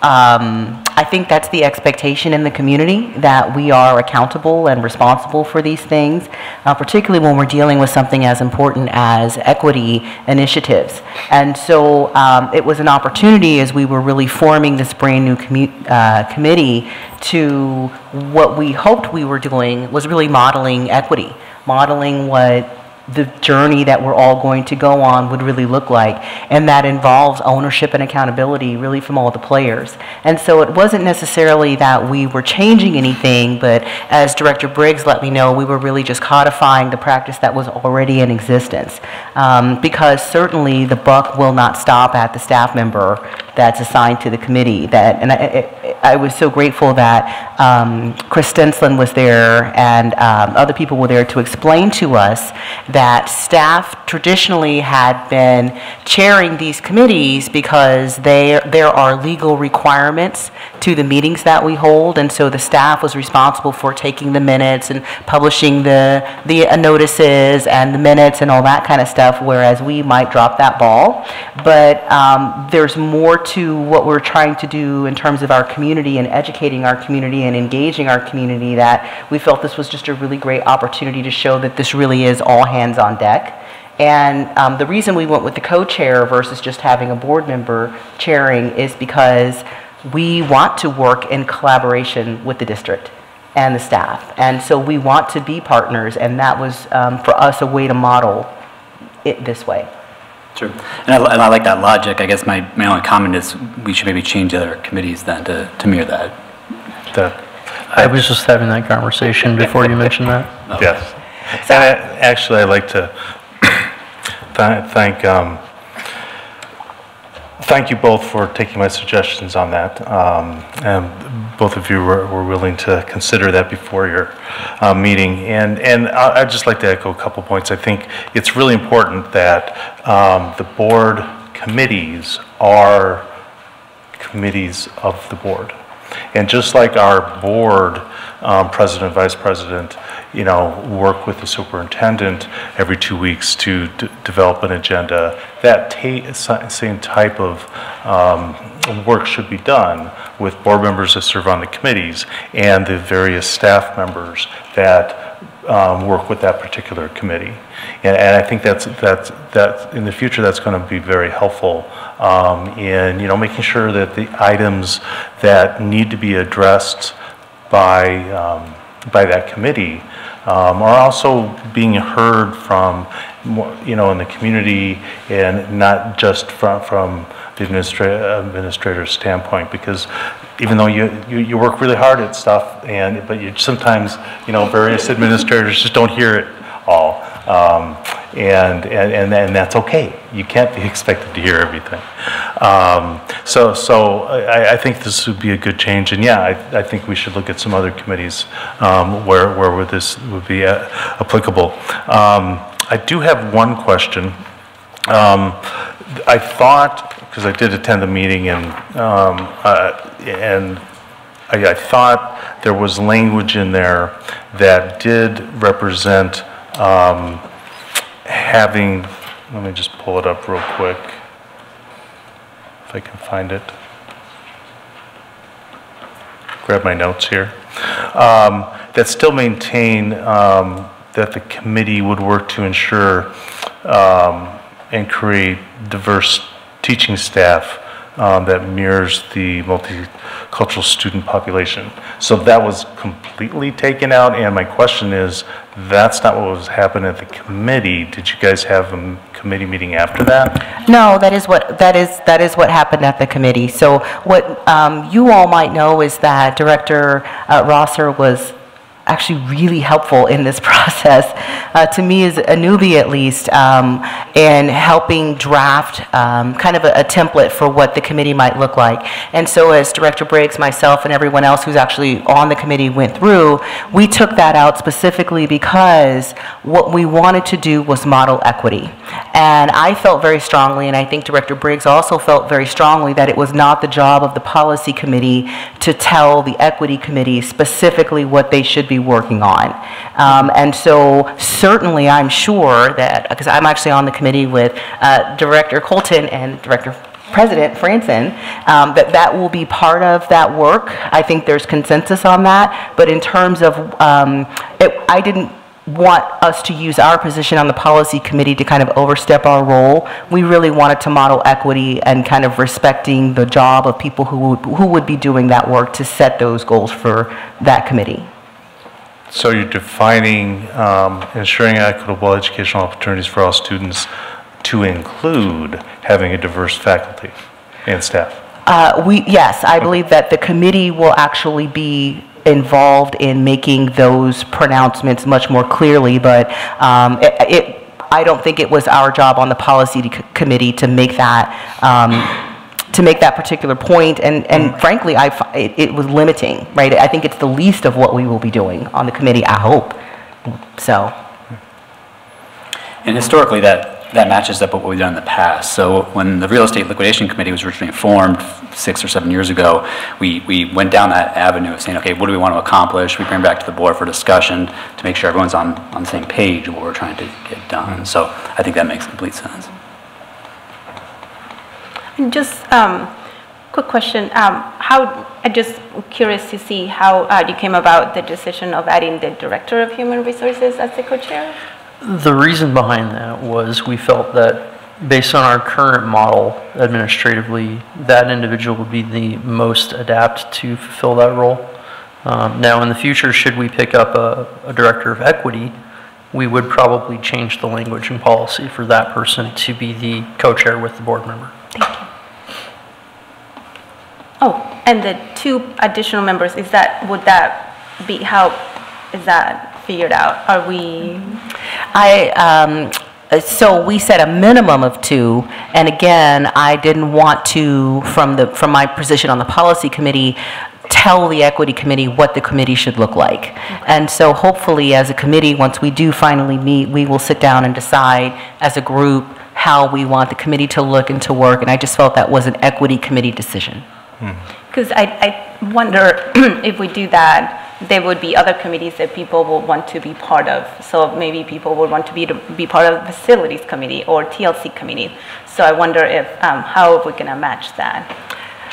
I think that's the expectation in the community, that we are accountable and responsible for these things, particularly when we're dealing with something as important as equity initiatives. And so it was an opportunity, as we were really forming this brand new committee, to what we hoped we were doing was really modeling equity, modeling what the journey that we're all going to go on would really look like. And that involves ownership and accountability really from all the players. And so it wasn't necessarily that we were changing anything, but as Director Briggs let me know, we were really just codifying the practice that was already in existence. Because certainly the buck will not stop at the staff member that's assigned to the committee. And I was so grateful that Chris Stensland was there and other people were there to explain to us that staff traditionally had been chairing these committees because there are legal requirements to the meetings that we hold, and so the staff was responsible for taking the minutes and publishing the notices and the minutes and all that kind of stuff, whereas we might drop that ball. But there's more to what we're trying to do in terms of our community and educating our community and engaging our community, that we felt this was just a really great opportunity to show that this really is all hands on deck. And the reason we went with the co-chair versus just having a board member chairing is because we want to work in collaboration with the district and the staff. And so we want to be partners, and that was, for us, a way to model it this way. Sure. And I like that logic. I guess my only comment is we should maybe change the other committees then to mirror that. I was just having that conversation before you mentioned that. Okay. Yes. So, and actually, I'd like to thank you both for taking my suggestions on that. And both of you were willing to consider that before your meeting. And I'd just like to echo a couple points. I think it's really important that the board committees are committees of the board. And just like our board president, vice president, work with the superintendent every 2 weeks to develop an agenda, that same type of work should be done with board members that serve on the committees and the various staff members that work with that particular committee. And I think that's in the future that's going to be very helpful in making sure that the items that need to be addressed by that committee are also being heard from in the community, and not just from the administrator's standpoint, because even though you work really hard at stuff, but you sometimes, various administrators just don't hear it all. And that's okay. You can't be expected to hear everything. So I think this would be a good change. And yeah, I think we should look at some other committees where this would be applicable. I do have one question. I thought, because I did attend the meeting, and I thought there was language in there that did represent having, let me just pull it up real quick, if I can find it. Grab my notes here. That still maintain that the committee would work to ensure and create diverse teaching staff that mirrors the multicultural student population. So that was completely taken out, and my question is, that's not what was happening at the committee. Did you guys have a committee meeting after that? No, that is what happened at the committee. So what you all might know is that Director Rosser was actually really helpful in this process, to me as a newbie at least, in helping draft kind of a template for what the committee might look like. And so as Director Briggs, myself, and everyone else who's actually on the committee went through, we took that out specifically because what we wanted to do was model equity. And I felt very strongly, and I think Director Briggs also felt very strongly, that it was not the job of the policy committee to tell the equity committee specifically what they should be working on. And so certainly I'm sure that, because I'm actually on the committee with Director Colton and Director President Franson, that will be part of that work. I think there's consensus on that. But in terms of, I didn't want us to use our position on the policy committee to kind of overstep our role. We really wanted to model equity and kind of respecting the job of people who would be doing that work to set those goals for that committee. So you're defining ensuring equitable educational opportunities for all students to include having a diverse faculty and staff? Yes, I believe that the committee will actually be involved in making those pronouncements much more clearly, but I don't think it was our job on the policy committee to make that particular point, and frankly, it was limiting, right? I think it's the least of what we will be doing on the committee, I hope, so. And historically, that matches up with what we've done in the past. So when the Real Estate Liquidation Committee was originally formed 6 or 7 years ago, we went down that avenue of saying, okay, what do we want to accomplish? We bring back to the board for discussion to make sure everyone's on the same page of what we're trying to get done. So I think that makes complete sense. Just quick question. I'm just curious to see how you came about the decision of adding the Director of Human Resources as the co-chair? The reason behind that was we felt that based on our current model administratively, that individual would be the most adept to fulfill that role. Now in the future, should we pick up a Director of Equity, we would probably change the language and policy for that person to be the co-chair with the board member. Thank you. Oh, and the 2 additional members, would that be, how is that figured out? Are we? So we set a minimum of 2, and again, I didn't want to, from my position on the policy committee, tell the equity committee what the committee should look like. Okay. And so hopefully as a committee, once we do finally meet, we will sit down and decide as a group how we want the committee to look and to work, and I just felt that was an equity committee decision. Because I wonder if we do that, there would be other committees that people will want to be part of. So maybe people would want to be part of the facilities committee or TLC committee. So I wonder if how we can match that.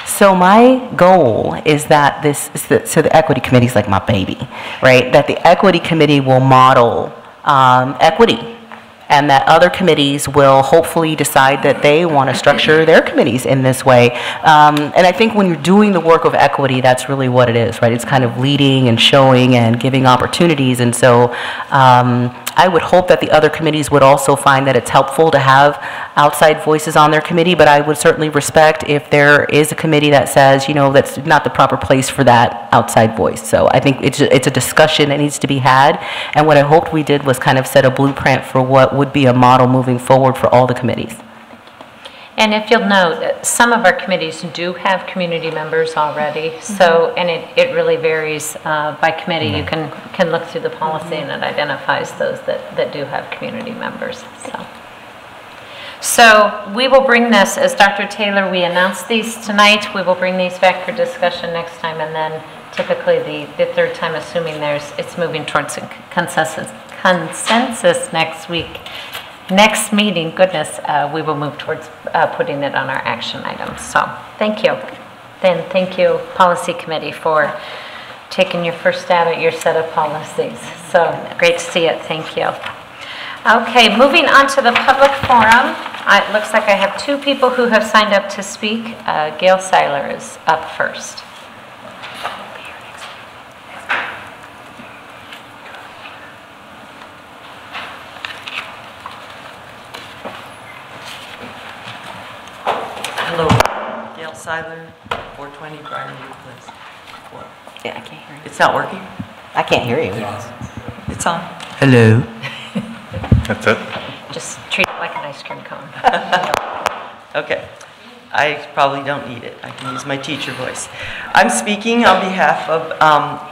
So my goal is that so the equity committee is like my baby, right? That the equity committee will model equity, and that other committees will hopefully decide that they want to structure their committees in this way. And I think when you're doing the work of equity, that's really what it is, right? It's kind of leading and showing and giving opportunities. And so I would hope that the other committees would also find that it's helpful to have outside voices on their committee, but I would certainly respect if there is a committee that says, you know, that's not the proper place for that outside voice. So I think it's a discussion that needs to be had, and what I hoped we did was kind of set a blueprint for what would be a model moving forward for all the committees. And if you'll note, some of our committees do have community members already, so, and it really varies by committee. You can look through the policy and it identifies those that do have community members, So we will bring this, as Dr. Taylor, we announced these tonight, we will bring these back for discussion next time, and then typically the third time, assuming it's moving towards consensus next week. Next meeting, goodness, we will move towards putting it on our action items. So thank you. Then thank you, Policy Committee, for taking your first stab at your set of policies. So great to see it. Thank you. Okay, moving on to the public forum. It looks like I have two people who have signed up to speak. Gail Seiler is up first. Hello, Gail Seiler, 420 Briarwood Place. What? Yeah, I can't hear you. It's not working? I can't hear you. It's on. Hello. That's it? Just treat it like an ice cream cone. Okay. I probably don't need it. I can use my teacher voice. I'm speaking on behalf of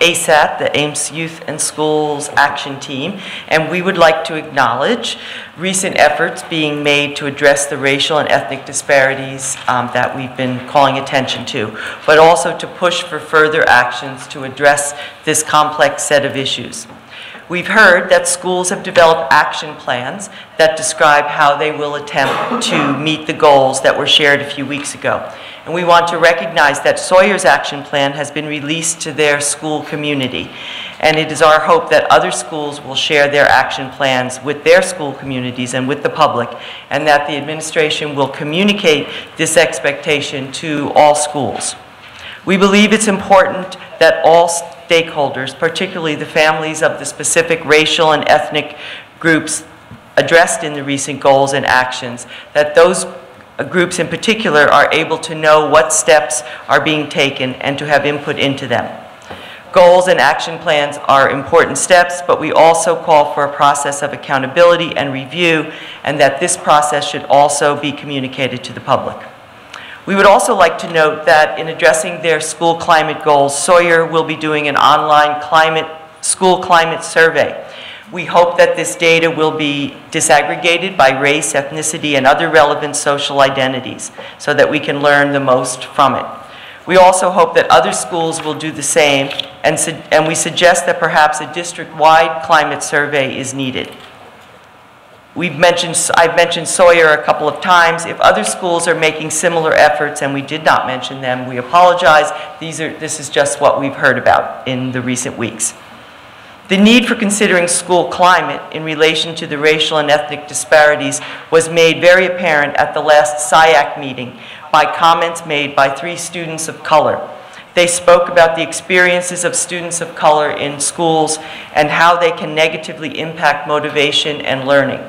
ASAT, the Ames Youth and Schools Action Team, and we would like to acknowledge recent efforts being made to address the racial and ethnic disparities that we've been calling attention to, but also to push for further actions to address this complex set of issues. We've heard that schools have developed action plans that describe how they will attempt to meet the goals that were shared a few weeks ago. And we want to recognize that Sawyer's action plan has been released to their school community. And it is our hope that other schools will share their action plans with their school communities and with the public, and that the administration will communicate this expectation to all schools. We believe it's important that all stakeholders, particularly the families of the specific racial and ethnic groups addressed in the recent goals and actions, that those groups in particular are able to know what steps are being taken and to have input into them. Goals and action plans are important steps, but we also call for a process of accountability and review, and that this process should also be communicated to the public. We would also like to note that in addressing their school climate goals, Sawyer will be doing an online school climate survey. We hope that this data will be disaggregated by race, ethnicity, and other relevant social identities so that we can learn the most from it. We also hope that other schools will do the same, and we suggest that perhaps a district-wide climate survey is needed. I've mentioned Sawyer a couple of times. If other schools are making similar efforts and we did not mention them, we apologize. This is just what we've heard about in the recent weeks. The need for considering school climate in relation to the racial and ethnic disparities was made very apparent at the last SIAC meeting by comments made by 3 students of color. They spoke about the experiences of students of color in schools and how they can negatively impact motivation and learning.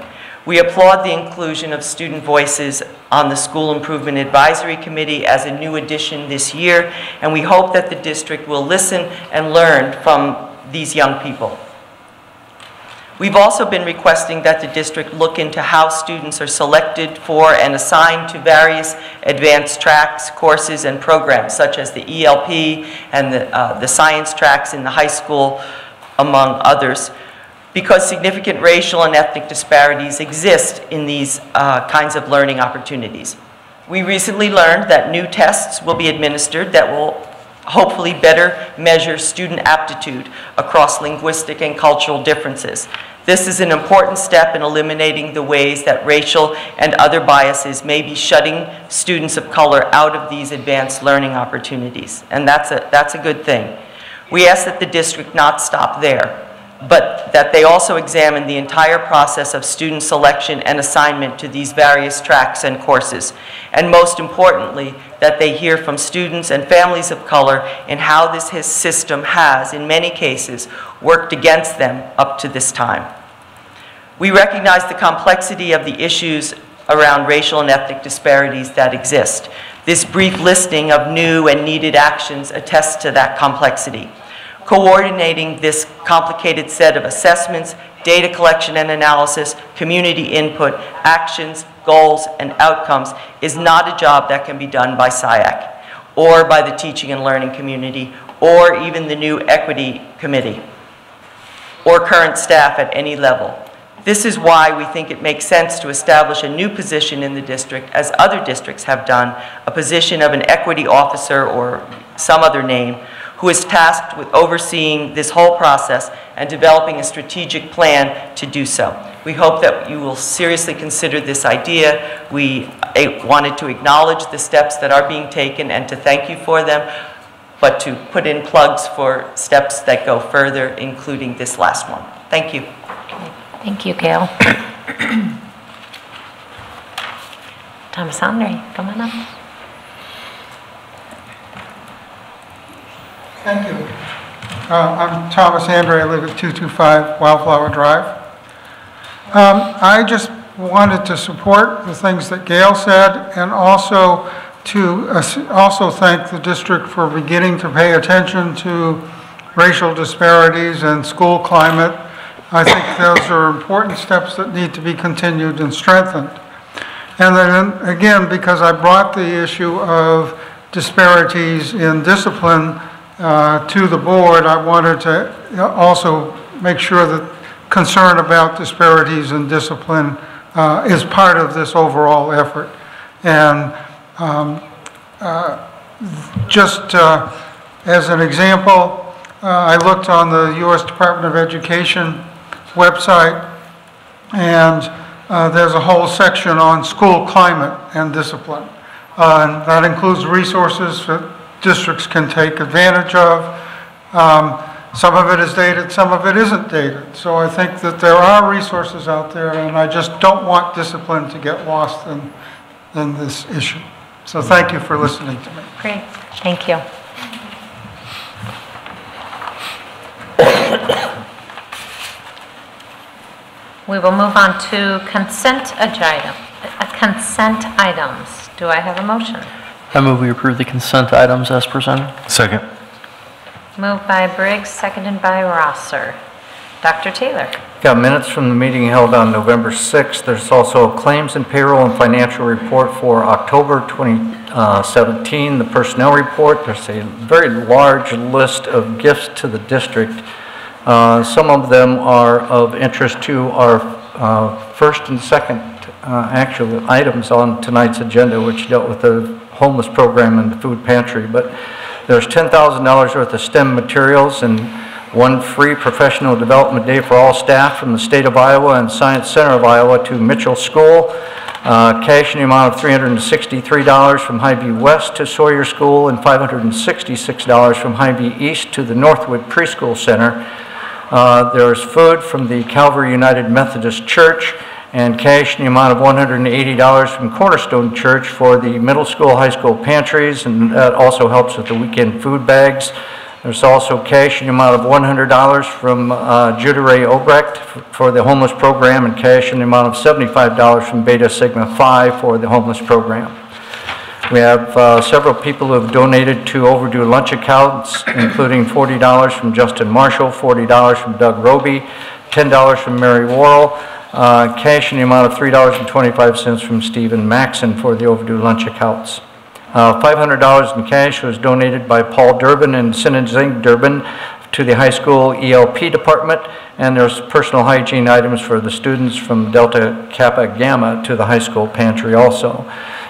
We applaud the inclusion of student voices on the School Improvement Advisory Committee as a new addition this year, and we hope that the district will listen and learn from these young people. We've also been requesting that the district look into how students are selected for and assigned to various advanced tracks, courses, and programs, such as the ELP and the science tracks in the high school, among others, because significant racial and ethnic disparities exist in these kinds of learning opportunities. We recently learned that new tests will be administered that will hopefully better measure student aptitude across linguistic and cultural differences. This is an important step in eliminating the ways that racial and other biases may be shutting students of color out of these advanced learning opportunities, and that's a good thing. We ask that the district not stop there, but that they also examine the entire process of student selection and assignment to these various tracks and courses. And most importantly, that they hear from students and families of color in how this system has, in many cases, worked against them up to this time. We recognize the complexity of the issues around racial and ethnic disparities that exist. This brief listing of new and needed actions attests to that complexity. Coordinating this complicated set of assessments, data collection and analysis, community input, actions, goals, and outcomes is not a job that can be done by SIAC or by the teaching and learning community or even the new equity committee or current staff at any level. This is why we think it makes sense to establish a new position in the district, as other districts have done, a position of an equity officer or some other name, who is tasked with overseeing this whole process and developing a strategic plan to do so. We hope that you will seriously consider this idea. We wanted to acknowledge the steps that are being taken and to thank you for them, but to put in plugs for steps that go further, including this last one. Thank you. Thank you, Gail. Thomas Andre, come on up. Thank you. I'm Thomas Andre. I live at 225 Wildflower Drive. I just wanted to support the things that Gail said and also to also thank the district for beginning to pay attention to racial disparities and school climate. I think those are important steps that need to be continued and strengthened. And then again, because I brought the issue of disparities in discipline to the board, I wanted to also make sure that concern about disparities in discipline is part of this overall effort. And just as an example, I looked on the U.S. Department of Education website, and there's a whole section on school climate and discipline. And that includes resources that districts can take advantage of. Some of it is dated, some of it isn't dated. So I think that there are resources out there, and I just don't want discipline to get lost in this issue. So thank you for listening to me. Great, thank you. We will move on to consent items. Do I have a motion? I move we approve the consent items as presented. Second. Moved by Briggs, seconded by Rosser. Dr. Taylor. Got minutes from the meeting held on November 6th. There's also a claims and payroll and financial report for October 2017, the personnel report. There's a very large list of gifts to the district. Some of them are of interest to our first and second actual items on tonight's agenda, which dealt with the homeless program and the food pantry. But there's $10,000 worth of STEM materials and one free professional development day for all staff from the state of Iowa and Science Center of Iowa to Mitchell School. Cash in the amount of $363 from Highview West to Sawyer School and $566 from Highview East to the Northwood Preschool Center. There's food from the Calvary United Methodist Church and cash in the amount of $180 from Cornerstone Church for the middle school, high school pantries, and that also helps with the weekend food bags. There's also cash in the amount of $100 from Judah Ray Obrecht for the homeless program and cash in the amount of $75 from Beta Sigma Phi for the homeless program. We have several people who have donated to overdue lunch accounts, including $40 from Justin Marshall, $40 from Doug Roby, $10 from Mary Worrell, cash in the amount of $3.25 from Stephen Maxon for the overdue lunch accounts. $500 in cash was donated by Paul Durbin and Sinenzing Durbin to the high school ELP department, and there's personal hygiene items for the students from Delta Kappa Gamma to the high school pantry also.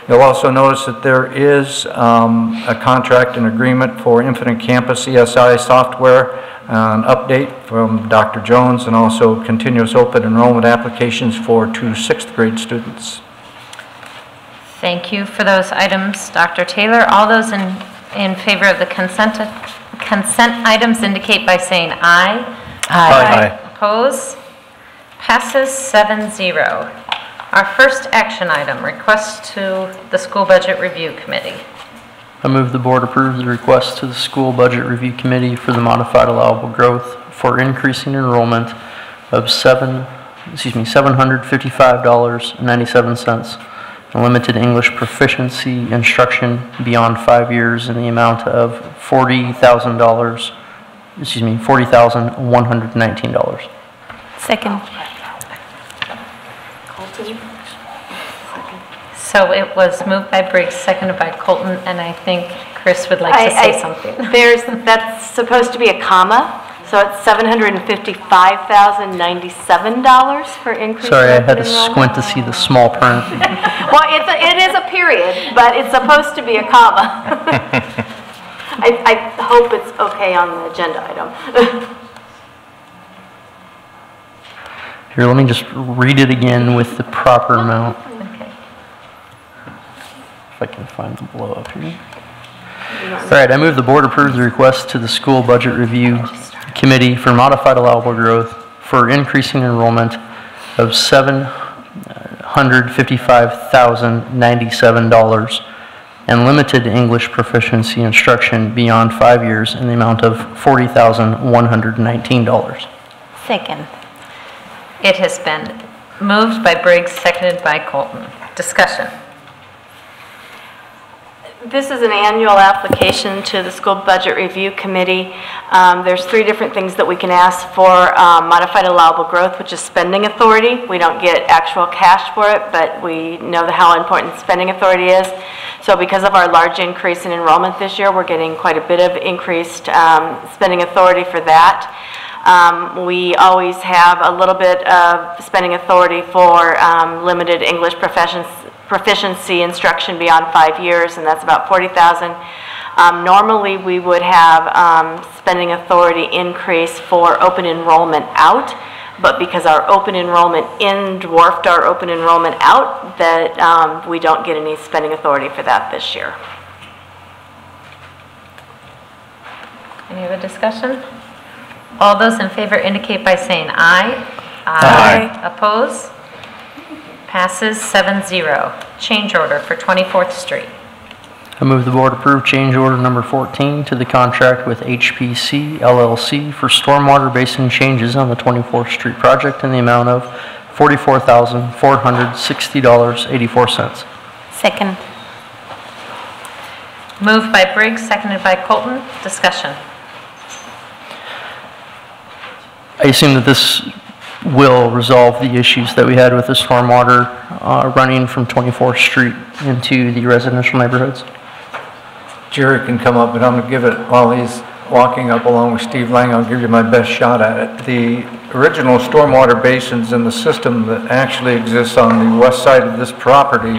You'll also notice that there is a contract and agreement for Infinite Campus ESI software, an update from Dr. Jones, and also continuous open enrollment applications for 2 6th grade students. Thank you for those items, Dr. Taylor. All those in favor of the consent items indicate by saying aye. Aye. Oppose? Passes 7-0. Our first action item, request to the School Budget Review Committee. I move the board approve the request to the School Budget Review Committee for the modified allowable growth for increasing enrollment of 7 $755.97, and limited English proficiency instruction beyond 5 years in the amount of $40,119. Second. So it was moved by Briggs, seconded by Colton, and I think Chris would like to say something. That's supposed to be a comma, so it's $755,097 for increase. Sorry, I had to squint to see the small print. Well, it is a period, but it's supposed to be a comma. I hope it's okay on the agenda item. Here, let me just read it again with the proper amount. Okay. If I can find the blow up here. All right, I move the board approve the request to the school budget review committee for modified allowable growth for increasing enrollment of $755,097 and limited English proficiency instruction beyond 5 years in the amount of $40,119. Second. It has been moved by Briggs, seconded by Colton. Discussion. This is an annual application to the School Budget Review Committee. There's 3 different things that we can ask for. Modified allowable growth, which is spending authority. We don't get actual cash for it, but we know how important spending authority is. So because of our large increase in enrollment this year, we're getting quite a bit of increased spending authority for that. We always have a little bit of spending authority for limited English proficiency instruction beyond 5 years, and that's about $40,000. Normally, we would have spending authority increase for open enrollment out, but because our open enrollment in dwarfed our open enrollment out, that we don't get any spending authority for that this year. Any other discussion? All those in favor indicate by saying aye. Aye. Oppose? Passes 7-0. Change order for 24th Street. I move the board approve change order number 14 to the contract with HPC LLC for stormwater basin changes on the 24th Street project in the amount of $44,460.84. Second. Moved by Briggs, seconded by Colton. Discussion. I assume that this will resolve the issues that we had with the stormwater running from 24th Street into the residential neighborhoods. Jerry can come up, but I'm going to give it, while he's walking up along with Steve Lang, I'll give you my best shot at it. The original stormwater basins in the system that actually exists on the west side of this property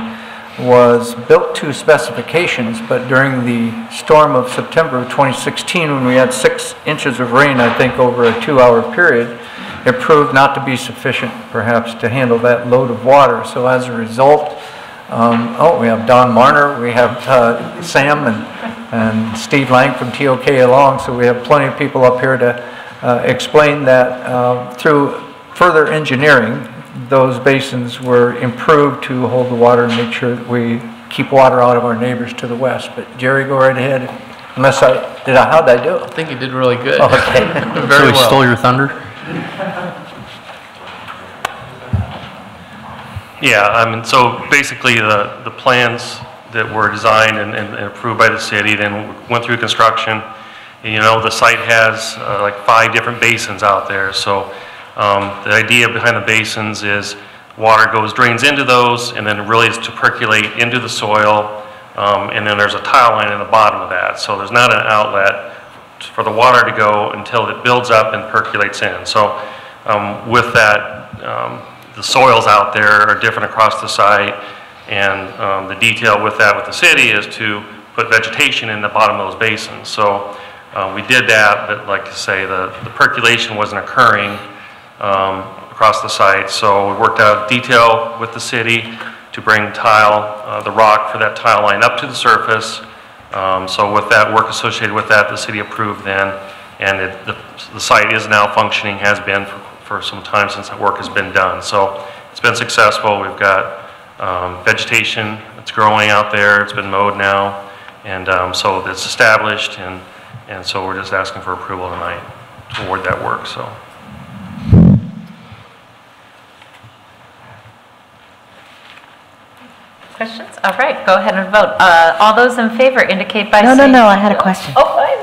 was built to specifications, but during the storm of September of 2016, when we had 6 inches of rain, I think, over a 2-hour period, it proved not to be sufficient, perhaps, to handle that load of water. So as a result, we have Don Marner, we have Sam and Steve Lang from TOK along, so we have plenty of people up here to explain that through further engineering, those basins were improved to hold the water and make sure that we keep water out of our neighbors to the west. But Jerry, go right ahead. Unless how'd I do? I think you did really good. Okay. Very So we well. stole your thunder? Yeah, so basically the plans that were designed and approved by the city then went through construction. And, you know, the site has like 5 different basins out there. So the idea behind the basins is water drains into those, and then really is to percolate into the soil, and then there's a tile line in the bottom of that. So there's not an outlet for the water to go until it builds up and percolates in. So with that, the soils out there are different across the site, and the detail with that with the city is to put vegetation in the bottom of those basins. So we did that, but like I say, the percolation wasn't occurring across the site. So we worked out detail with the city to bring tile, the rock for that tile line up to the surface. So with that work associated with that, the city approved then, and the site is now functioning, has been for some time since that work has been done. So it's been successful. We've got vegetation that's growing out there. It's been mowed now, and so it's established, and so we're just asking for approval tonight to award that work. So. Questions? All right, go ahead and vote. All those in favor indicate by No, saying... no, I had a question. Oh, I'm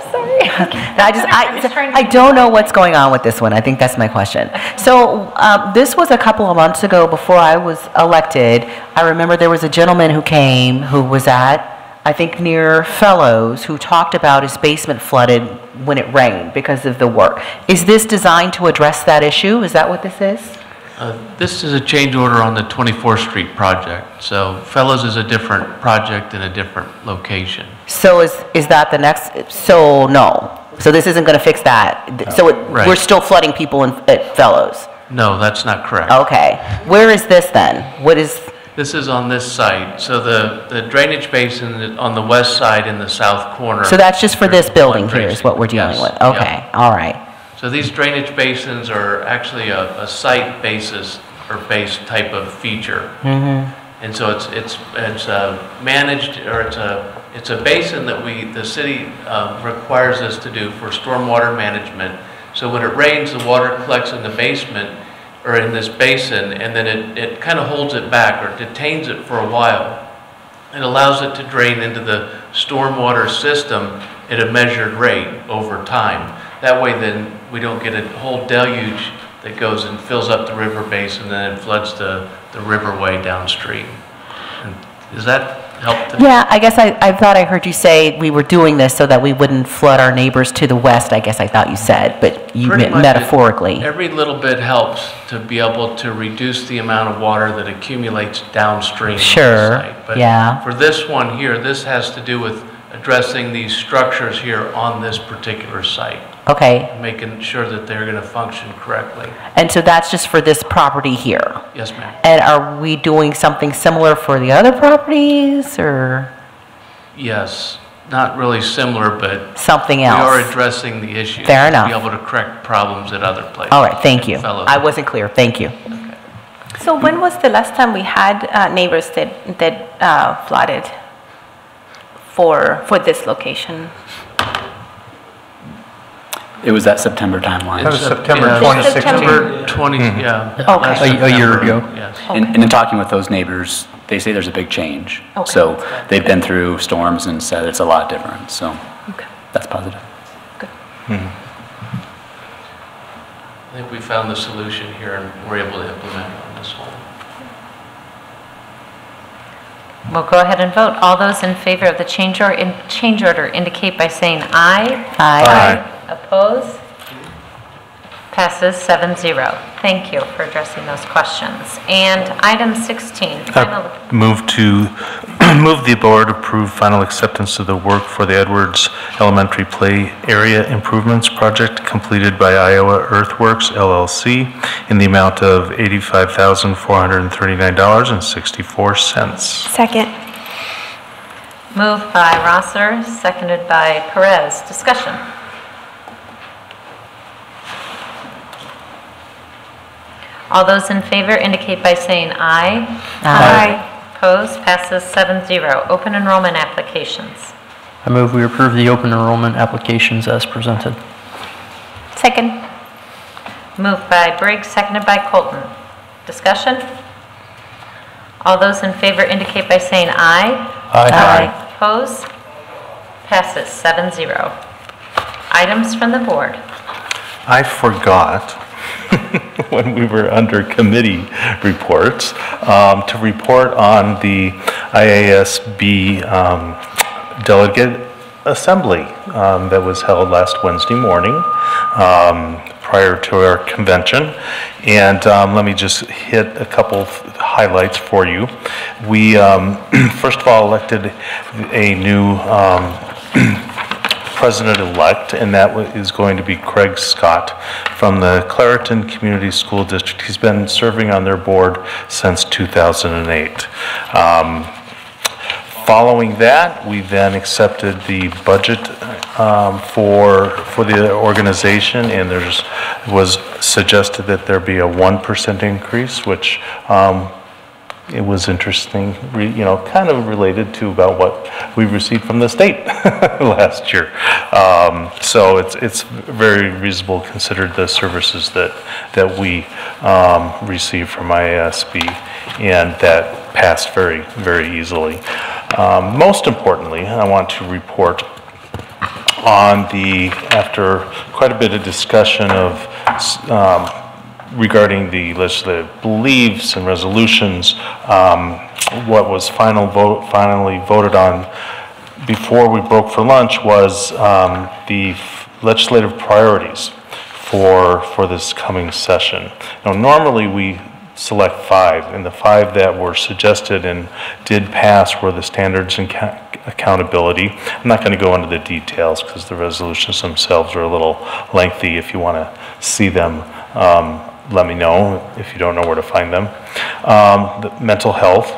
sorry. I don't know what's going on with this one. I think that's my question. So this was a couple of months ago before I was elected. I remember there was a gentleman who came who was at, I think, near Fellows, who talked about his basement flooded when it rained because of the work. Is this designed to address that issue? Is that what this is? This is a change order on the 24th Street project. So Fellows is a different project in a different location. So is that the next, so no. So this isn't going to fix that. So Right. we're still flooding people at Fellows? No, that's not correct. Okay. Where is this then? What is? This is on this site. So the drainage basin on the west side in the south corner. So that's just for this building here is what we're dealing with? Okay, all right. So these drainage basins are actually a site basis or base type of feature. And so it's managed, or it's a basin that the city requires us to do for stormwater management. So when it rains, the water collects in the basement or in this basin, and then it kind of holds it back or detains it for a while. It allows it to drain into the stormwater system at a measured rate over time. That way then we don't get a whole deluge that goes and fills up the river basin and then floods the riverway downstream. And does that help? Yeah, I guess I thought I heard you say we were doing this so that we wouldn't flood our neighbors to the west, I guess I thought you said, but you Pretty meant much metaphorically. Every little bit helps to be able to reduce the amount of water that accumulates downstream. Sure, of the site. But yeah. for this one here, this has to do with addressing these structures here on this particular site. Okay. Making sure that they're going to function correctly. And so that's just for this property here? Yes, ma'am. And are we doing something similar for the other properties, or? Yes, not really similar, but something else. We are addressing the issue. Fair enough. To be able to correct problems at other places. All right, thank you. Fellows. I wasn't clear. Thank you. So when was the last time we had neighbors that flooded for this location? It was that September timeline. That was September 2016. September 20, yeah. Okay. last A year September, ago. Yes. And in talking with those neighbors, they say there's a big change. Okay. So they've been through storms and said it's a lot different. So that's positive. I think we found the solution here and we're able to implement it on this one. We'll go ahead and vote. All those in favor of the change order indicate by saying aye. Aye. Oppose? Passes 7-0. Thank you for addressing those questions. And item 16, final. Move the board approve final acceptance of the work for the Edwards Elementary Play Area Improvements Project completed by Iowa Earthworks LLC in the amount of $85,439.64. Second. Moved by Rosser, seconded by Perez. Discussion. All those in favor indicate by saying aye. Aye. Opposed? Passes 7-0. Open enrollment applications. I move we approve the open enrollment applications as presented. Second. Moved by Briggs, seconded by Colton. Discussion? All those in favor indicate by saying aye. Aye. Opposed? Passes 7-0. Items from the board. I forgot when we were under committee reports to report on the IASB delegate assembly that was held last Wednesday morning prior to our convention. And let me just hit a couple of highlights for you. We first of all elected a new president-elect, and that is going to be Craig Scott from the Clareton Community School District. He's been serving on their board since 2008. Following that, we then accepted the budget for the organization, and was suggested that there be a 1% increase, which it was interesting, kind of related to about what we received from the state last year. So it's very reasonable considered the services that we received from IASB, and that passed very, very easily. Most importantly, I want to report on after quite a bit of discussion of regarding the legislative beliefs and resolutions, what was finally voted on before we broke for lunch was the legislative priorities for this coming session. Now, normally we select 5, and the 5 that were suggested and did pass were the standards and accountability. I'm not going to go into the details because the resolutions themselves are a little lengthy. If you want to see them, let me know if you don't know where to find them. The mental health.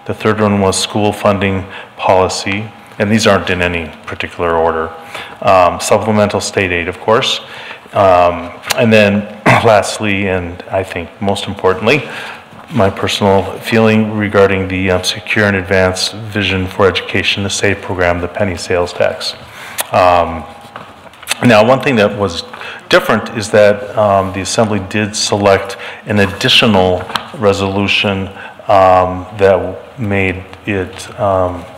The third one was school funding policy, and these aren't in any particular order. Supplemental state aid, of course. And then lastly, and I think most importantly, my personal feeling regarding the Secure and Advanced Vision for Education, the SAVE program, the penny sales tax. Now, one thing that was different is that the Assembly did select an additional resolution that made it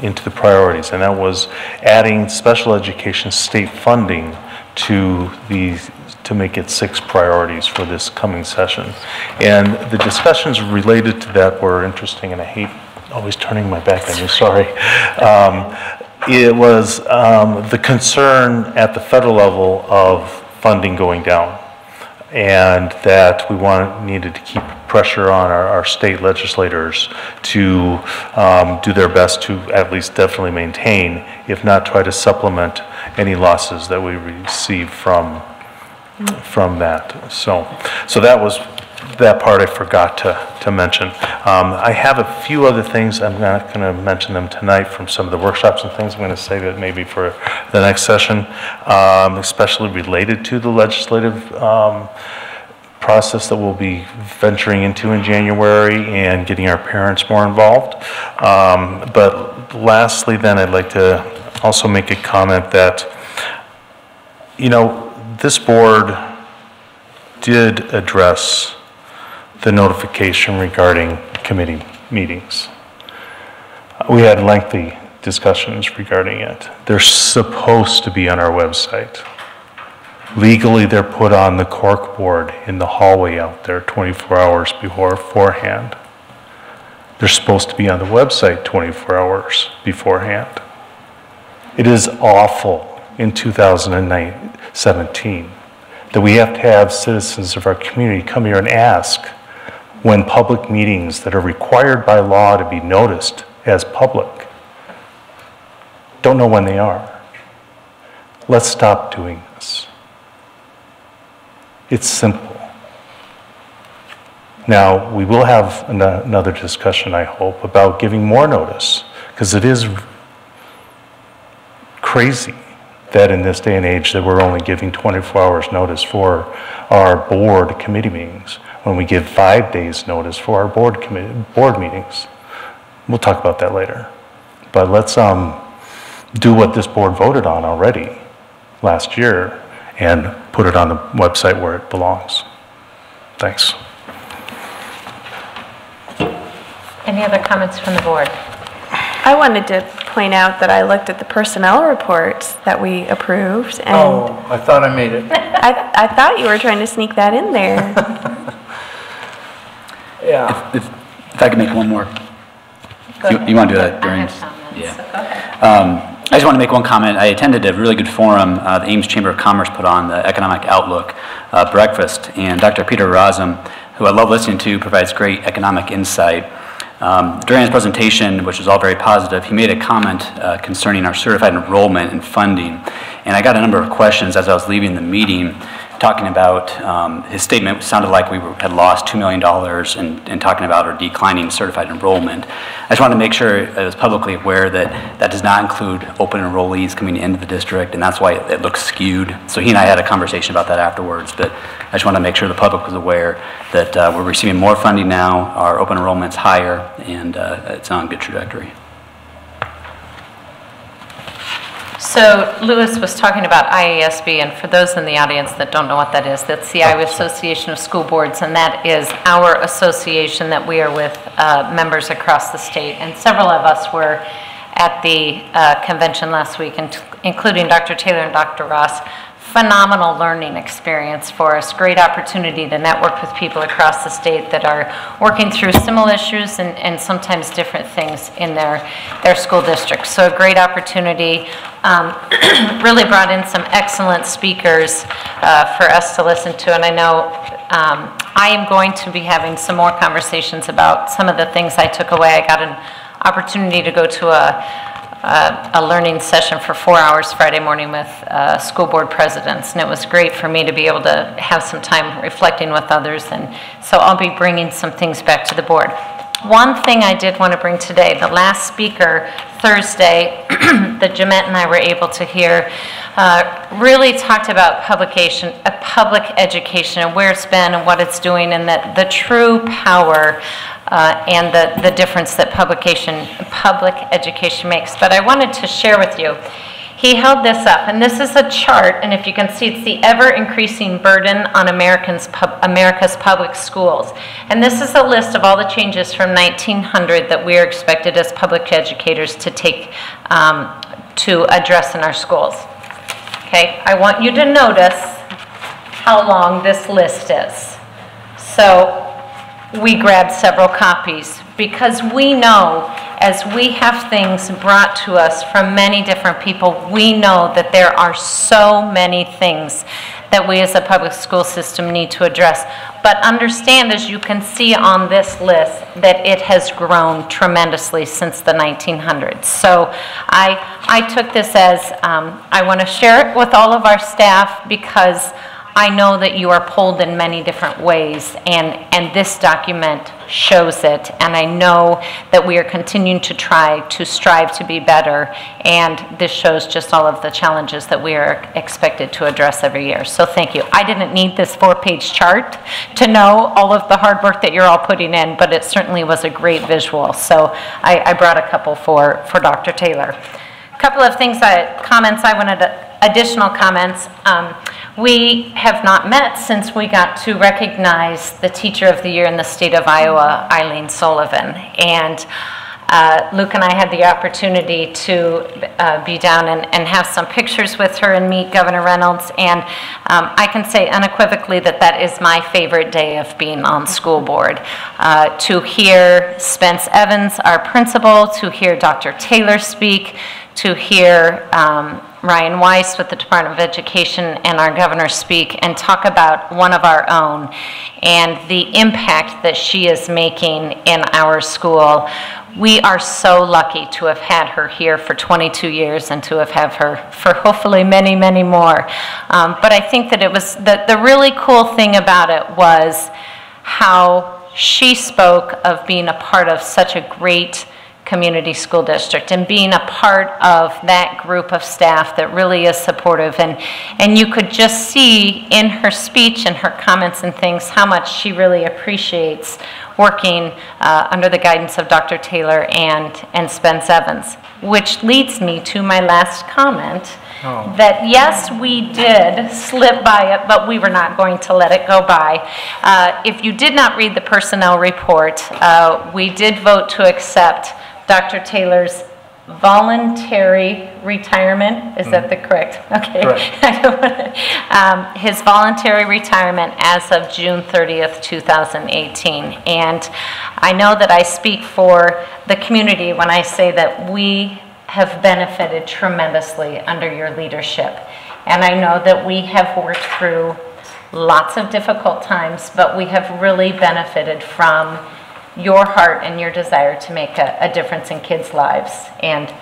into the priorities, and that was adding special education state funding to make it 6 priorities for this coming session. And the discussions related to that were interesting, and I hate always turning my back on you, sorry. It was the concern at the federal level of funding going down, and that we needed to keep pressure on our state legislators to do their best to at least definitely maintain, if not try to supplement any losses that we receive from that. So that was that part I forgot to mention. I have a few other things. I'm not going to mention them tonight from some of the workshops and things. I'm going to save it maybe for the next session, especially related to the legislative process that we'll be venturing into in January and getting our parents more involved. But lastly then, I'd like to also make a comment that, this board did address the notification regarding committee meetings. We had lengthy discussions regarding it. They're supposed to be on our website. Legally, they're put on the cork board in the hallway out there 24 hours beforehand. They're supposed to be on the website 24 hours beforehand. It is awful in 2017 that we have to have citizens of our community come here and ask when public meetings that are required by law to be noticed as public don't know when they are. Let's stop doing this. It's simple. Now, we will have another discussion, I hope, about giving more notice, because it is crazy that in this day and age that we're only giving 24 hours notice for our board committee meetings when we give 5 days notice for our board meetings. We'll talk about that later. But let's do what this board voted on already last year and put it on the website where it belongs. Thanks. Any other comments from the board? I wanted to point out that I looked at the personnel reports that we approved, and I thought I made it. I thought you were trying to sneak that in there. Yeah. If I could make one more. You want to do that during? Yeah. I just want to make one comment. I attended a really good forum the Ames Chamber of Commerce put on, the Economic Outlook breakfast, and Dr. Peter Razum, who I love listening to, provides great economic insight. During his presentation, which was all very positive, he made a comment concerning our certified enrollment and funding. And I got a number of questions as I was leaving the meeting talking about, his statement sounded like we had lost $2 million and talking about our declining certified enrollment. I just wanted to make sure I was publicly aware that that does not include open enrollees coming into the district, and that's why it looks skewed. So he and I had a conversation about that afterwards, but I just want to make sure the public was aware that we're receiving more funding now, our open enrollment's higher, and it's on a good trajectory. So Lewis was talking about IASB, and for those in the audience that don't know what that is, that's the Iowa Association of School Boards, and that is our association that we are with members across the state. And several of us were at the convention last week, including Dr. Taylor and Dr. Ross. Phenomenal learning experience for us, great opportunity to network with people across the state that are working through similar issues and sometimes different things in their school districts. So a great opportunity, really brought in some excellent speakers for us to listen to, and I know I am going to be having some more conversations about some of the things I took away. I got an opportunity to go to a learning session for 4 hours Friday morning with school board presidents, and it was great for me to be able to have some time reflecting with others, and so I'll be bringing some things back to the board. One thing I did want to bring today, the last speaker Thursday that Jamette and I were able to hear really talked about public education and where it's been and what it's doing, and that the true power and the difference that public education makes. But I wanted to share with you, he held this up, and this is a chart, and if you can see, it's the ever-increasing burden on America's public schools. And this is a list of all the changes from 1900 that we are expected as public educators to take to address in our schools. Okay, I want you to notice how long this list is. So we grabbed several copies because we know, as we have things brought to us from many different people, we know that there are so many things that we as a public school system need to address. But understand, as you can see on this list, that it has grown tremendously since the 1900s. So I took this as, I want to share it with all of our staff because I know that you are pulled in many different ways, and this document shows it, and I know that we are continuing to try to strive to be better, and this shows just all of the challenges that we are expected to address every year. So thank you. I didn't need this 4-page chart to know all of the hard work that you're all putting in, but it certainly was a great visual. So I brought a couple for Dr. Taylor. A couple of things, additional comments. We have not met since we got to recognize the Teacher of the Year in the state of Iowa, Eileen Sullivan. And Luke and I had the opportunity to be down and have some pictures with her and meet Governor Reynolds. And I can say unequivocally that that is my favorite day of being on school board. To hear Spence Evans, our principal, to hear Dr. Taylor speak, to hear Ryan Weiss with the Department of Education and our governor speak and talk about one of our own and the impact that she is making in our school. We are so lucky to have had her here for 22 years and to have had her for hopefully many, many more. But I think that it was, the really cool thing about it was how she spoke of being a part of such a great community school district and being a part of that group of staff that really is supportive, and you could just see in her speech and her comments and things how much she really appreciates working under the guidance of Dr. Taylor and Spence Evans, which leads me to my last comment. That yes, we did slip by it, but we were not going to let it go by. If you did not read the personnel report, we did vote to accept Dr. Taylor's voluntary retirement. Is that the correct? Okay. His voluntary retirement as of June 30th, 2018. And I know that I speak for the community when I say that we have benefited tremendously under your leadership. And I know that we have worked through lots of difficult times, but we have really benefited from your heart and your desire to make a difference in kids' lives. And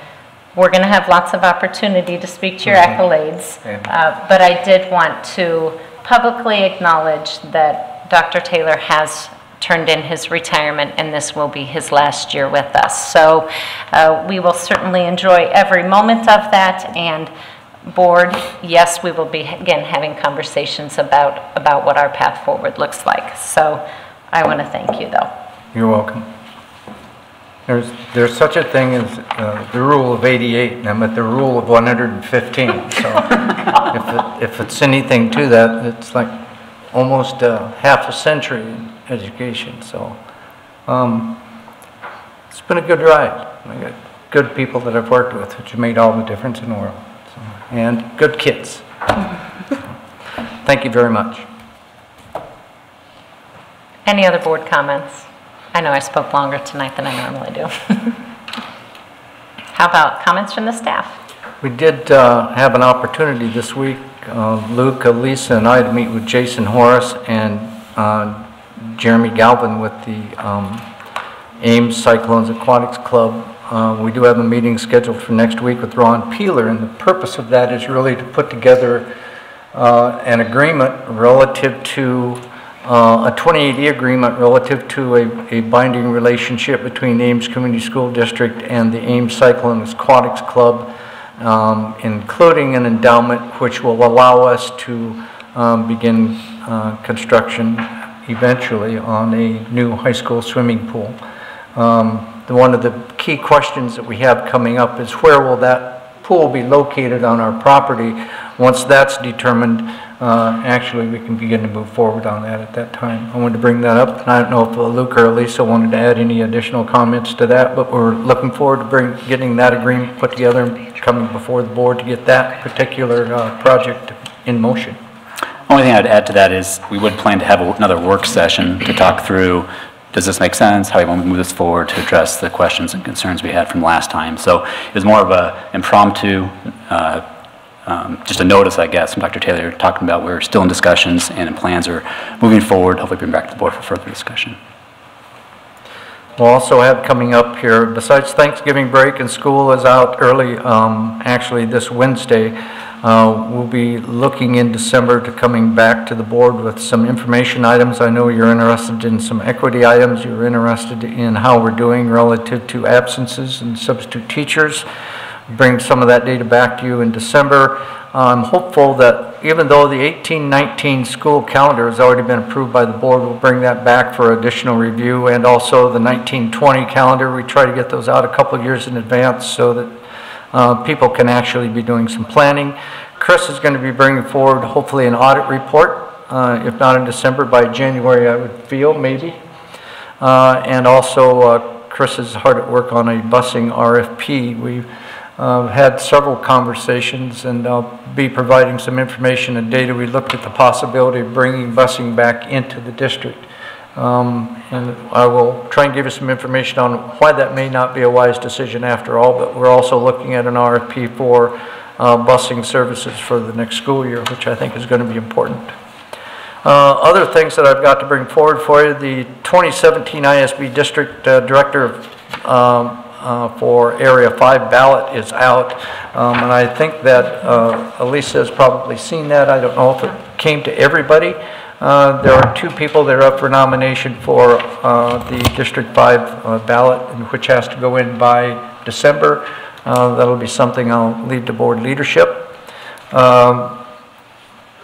we're going to have lots of opportunity to speak to your accolades, but I did want to publicly acknowledge that Dr. Taylor has turned in his retirement, and this will be his last year with us. So we will certainly enjoy every moment of that, and board, yes, we will be again having conversations about what our path forward looks like. So I want to thank you, though. You're welcome. There's such a thing as the rule of 88, and I'm at the rule of 115. So if it's anything to that, it's like almost half a century in education. So it's been a good ride. I got good people that I've worked with, which have made all the difference in the world. So, and good kids. Thank you very much. Any other board comments? I know I spoke longer tonight than I normally do. How about comments from the staff? We did have an opportunity this week, Luke, Lisa, and I, to meet with Jason Horace and Jeremy Galvin with the Ames Cyclones Aquatics Club. We do have a meeting scheduled for next week with Ron Peeler, and the purpose of that is really to put together an agreement relative to a 2080 agreement relative to a binding relationship between the Ames Community School District and the Ames Cyclones Aquatics Club, including an endowment which will allow us to begin construction eventually on a new high school swimming pool. One of the key questions that we have coming up is where will that pool be located on our property? Once that's determined, actually we can begin to move forward on that at that time. I wanted to bring that up, and I don't know if Luke or Lisa wanted to add any additional comments to that, but we're looking forward to getting that agreement put together and coming before the board to get that particular project in motion. Only thing I'd add to that is we would plan to have another work session to talk through, does this make sense? How do you want to move this forward to address the questions and concerns we had from last time? So it was more of an impromptu, just a notice, I guess, from Dr. Taylor talking about we're still in discussions and plans are moving forward. Hopefully bring back to the board for further discussion. We'll also have coming up here, besides Thanksgiving break and school is out early, actually this Wednesday, we'll be looking in December to coming back to the board with some information items. I know you're interested in some equity items. You're interested in how we're doing relative to absences and substitute teachers. Bring some of that data back to you in December. I'm hopeful that even though the 18-19 school calendar has already been approved by the board, we'll bring that back for additional review, and also the 19-20 calendar. We try to get those out a couple of years in advance so that people can actually be doing some planning. Chris is going to be bringing forward hopefully an audit report, if not in December, by January I would feel, maybe. And also Chris is hard at work on a busing RFP. We've had several conversations, and I'll be providing some information and data. We looked at the possibility of bringing busing back into the district. And I will try and give you some information on why that may not be a wise decision after all, but we're also looking at an RFP for busing services for the next school year, which I think is going to be important. Other things that I've got to bring forward for you, the 2017 ISB District Director for Area 5 ballot is out, and I think that Elisa has probably seen that. I don't know if it came to everybody. There are 2 people that are up for nomination for the District 5 ballot, which has to go in by December. That'll be something I'll leave to board leadership.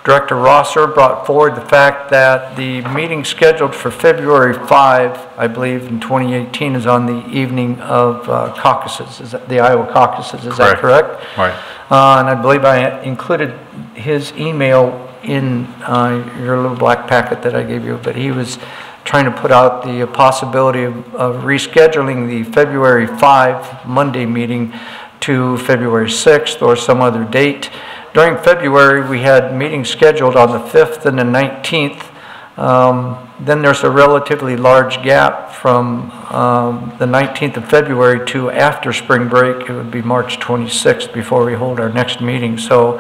Director Rosser brought forward the fact that the meeting scheduled for February 5, I believe, in 2018 is on the evening of caucuses, is that the Iowa caucuses, is that correct? Right. And I believe I included his email in your little black packet that I gave you, but he was trying to put out the possibility of rescheduling the February 5 Monday meeting to February 6th or some other date. During February, we had meetings scheduled on the 5th and the 19th. Then there's a relatively large gap from the 19th of February to after spring break. It would be March 26th before we hold our next meeting. So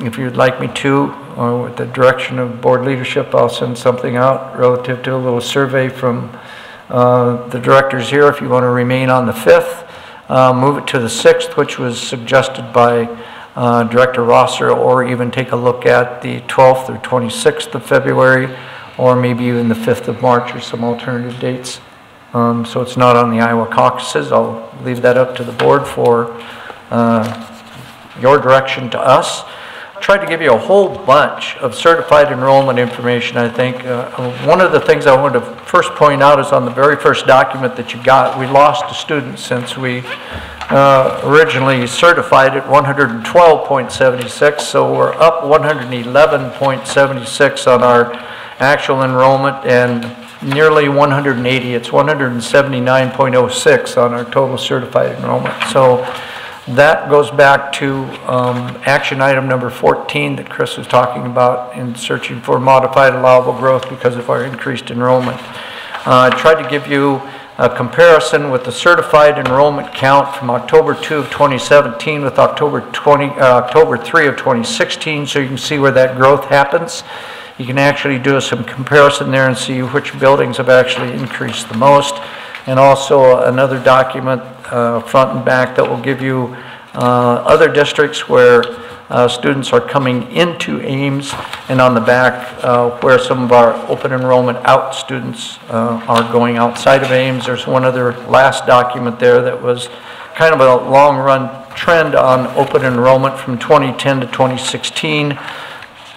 if you'd like me to, or with the direction of board leadership, I'll send something out relative to a little survey from the directors here if you want to remain on the 5th. Move it to the 6th, which was suggested by Director Rosser, or even take a look at the 12th or 26th of February, or maybe even the 5th of March, or some alternative dates. So it's not on the Iowa caucuses. I'll leave that up to the board for your direction to us. Tried to give you a whole bunch of certified enrollment information, I think. One of the things I wanted to first point out is on the very first document that you got, we lost a student since we originally certified at 112.76, so we're up 111.76 on our actual enrollment, and nearly 180, it's 179.06 on our total certified enrollment. So that goes back to action item number 14 that Chris was talking about in searching for modified allowable growth because of our increased enrollment. I tried to give you a comparison with the certified enrollment count from October 2 of 2017 with October 3 of 2016, so you can see where that growth happens. You can actually do some comparison there and see which buildings have actually increased the most. And also another document, front and back, that will give you other districts where students are coming into Ames, and on the back where some of our open enrollment out students are going outside of Ames. There's one other last document there that was kind of a long run trend on open enrollment from 2010 to 2016.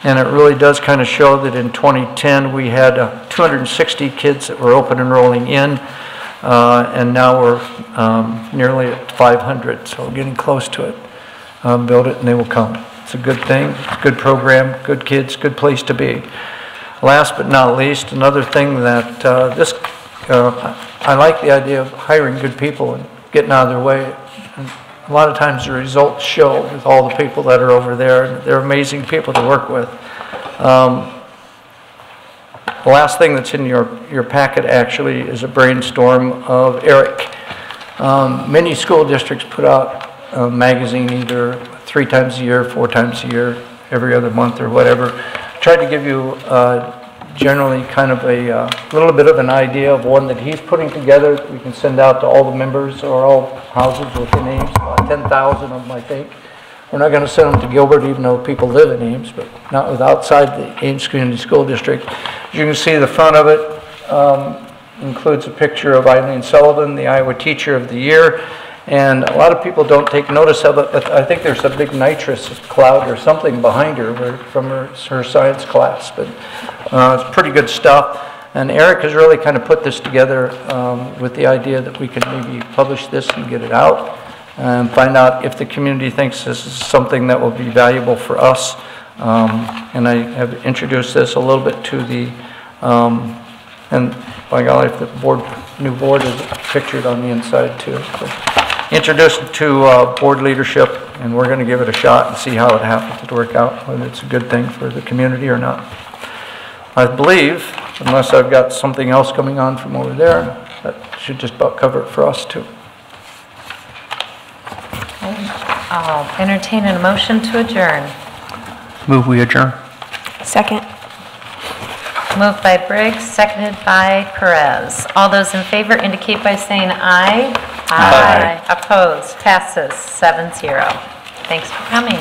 And it really does kind of show that in 2010 we had 260 kids that were open enrolling in. And now we're nearly at 500, so we're getting close to it. Build it and they will come. It's a good thing, it's a good program, good kids, good place to be. Last but not least, another thing that I like the idea of hiring good people and getting out of their way. And a lot of times the results show with all the people that are over there, and they're amazing people to work with. The last thing that's in your packet actually is a brainstorm of Eric. Many school districts put out a magazine either 3 times a year, 4 times a year, every other month or whatever. Tried to give you generally kind of a little bit of an idea of one that he's putting together that we can send out to all the members or all houses within Ames, about 10,000 of them I think. We're not going to send them to Gilbert even though people live in Ames, but not with outside the Ames Community School District. As you can see, the front of it includes a picture of Eileen Sullivan, the Iowa Teacher of the Year. And a lot of people don't take notice of it, but I think there's a big nitrous cloud or something behind her from her science class. But it's pretty good stuff. And Eric has really kind of put this together with the idea that we could maybe publish this and get it out. And find out if the community thinks this is something that will be valuable for us. And I have introduced this a little bit to the, and by golly, if the new board is pictured on the inside too. So, introduced it to board leadership, and we're going to give it a shot and see how it happens to work out, whether it's a good thing for the community or not. I believe, unless I've got something else coming on from over there, that should just about cover it for us too. I'll entertain a motion to adjourn. Move we adjourn. Second. Moved by Briggs, seconded by Perez. All those in favor indicate by saying aye. Aye. Opposed? Passes 7-0. Thanks for coming.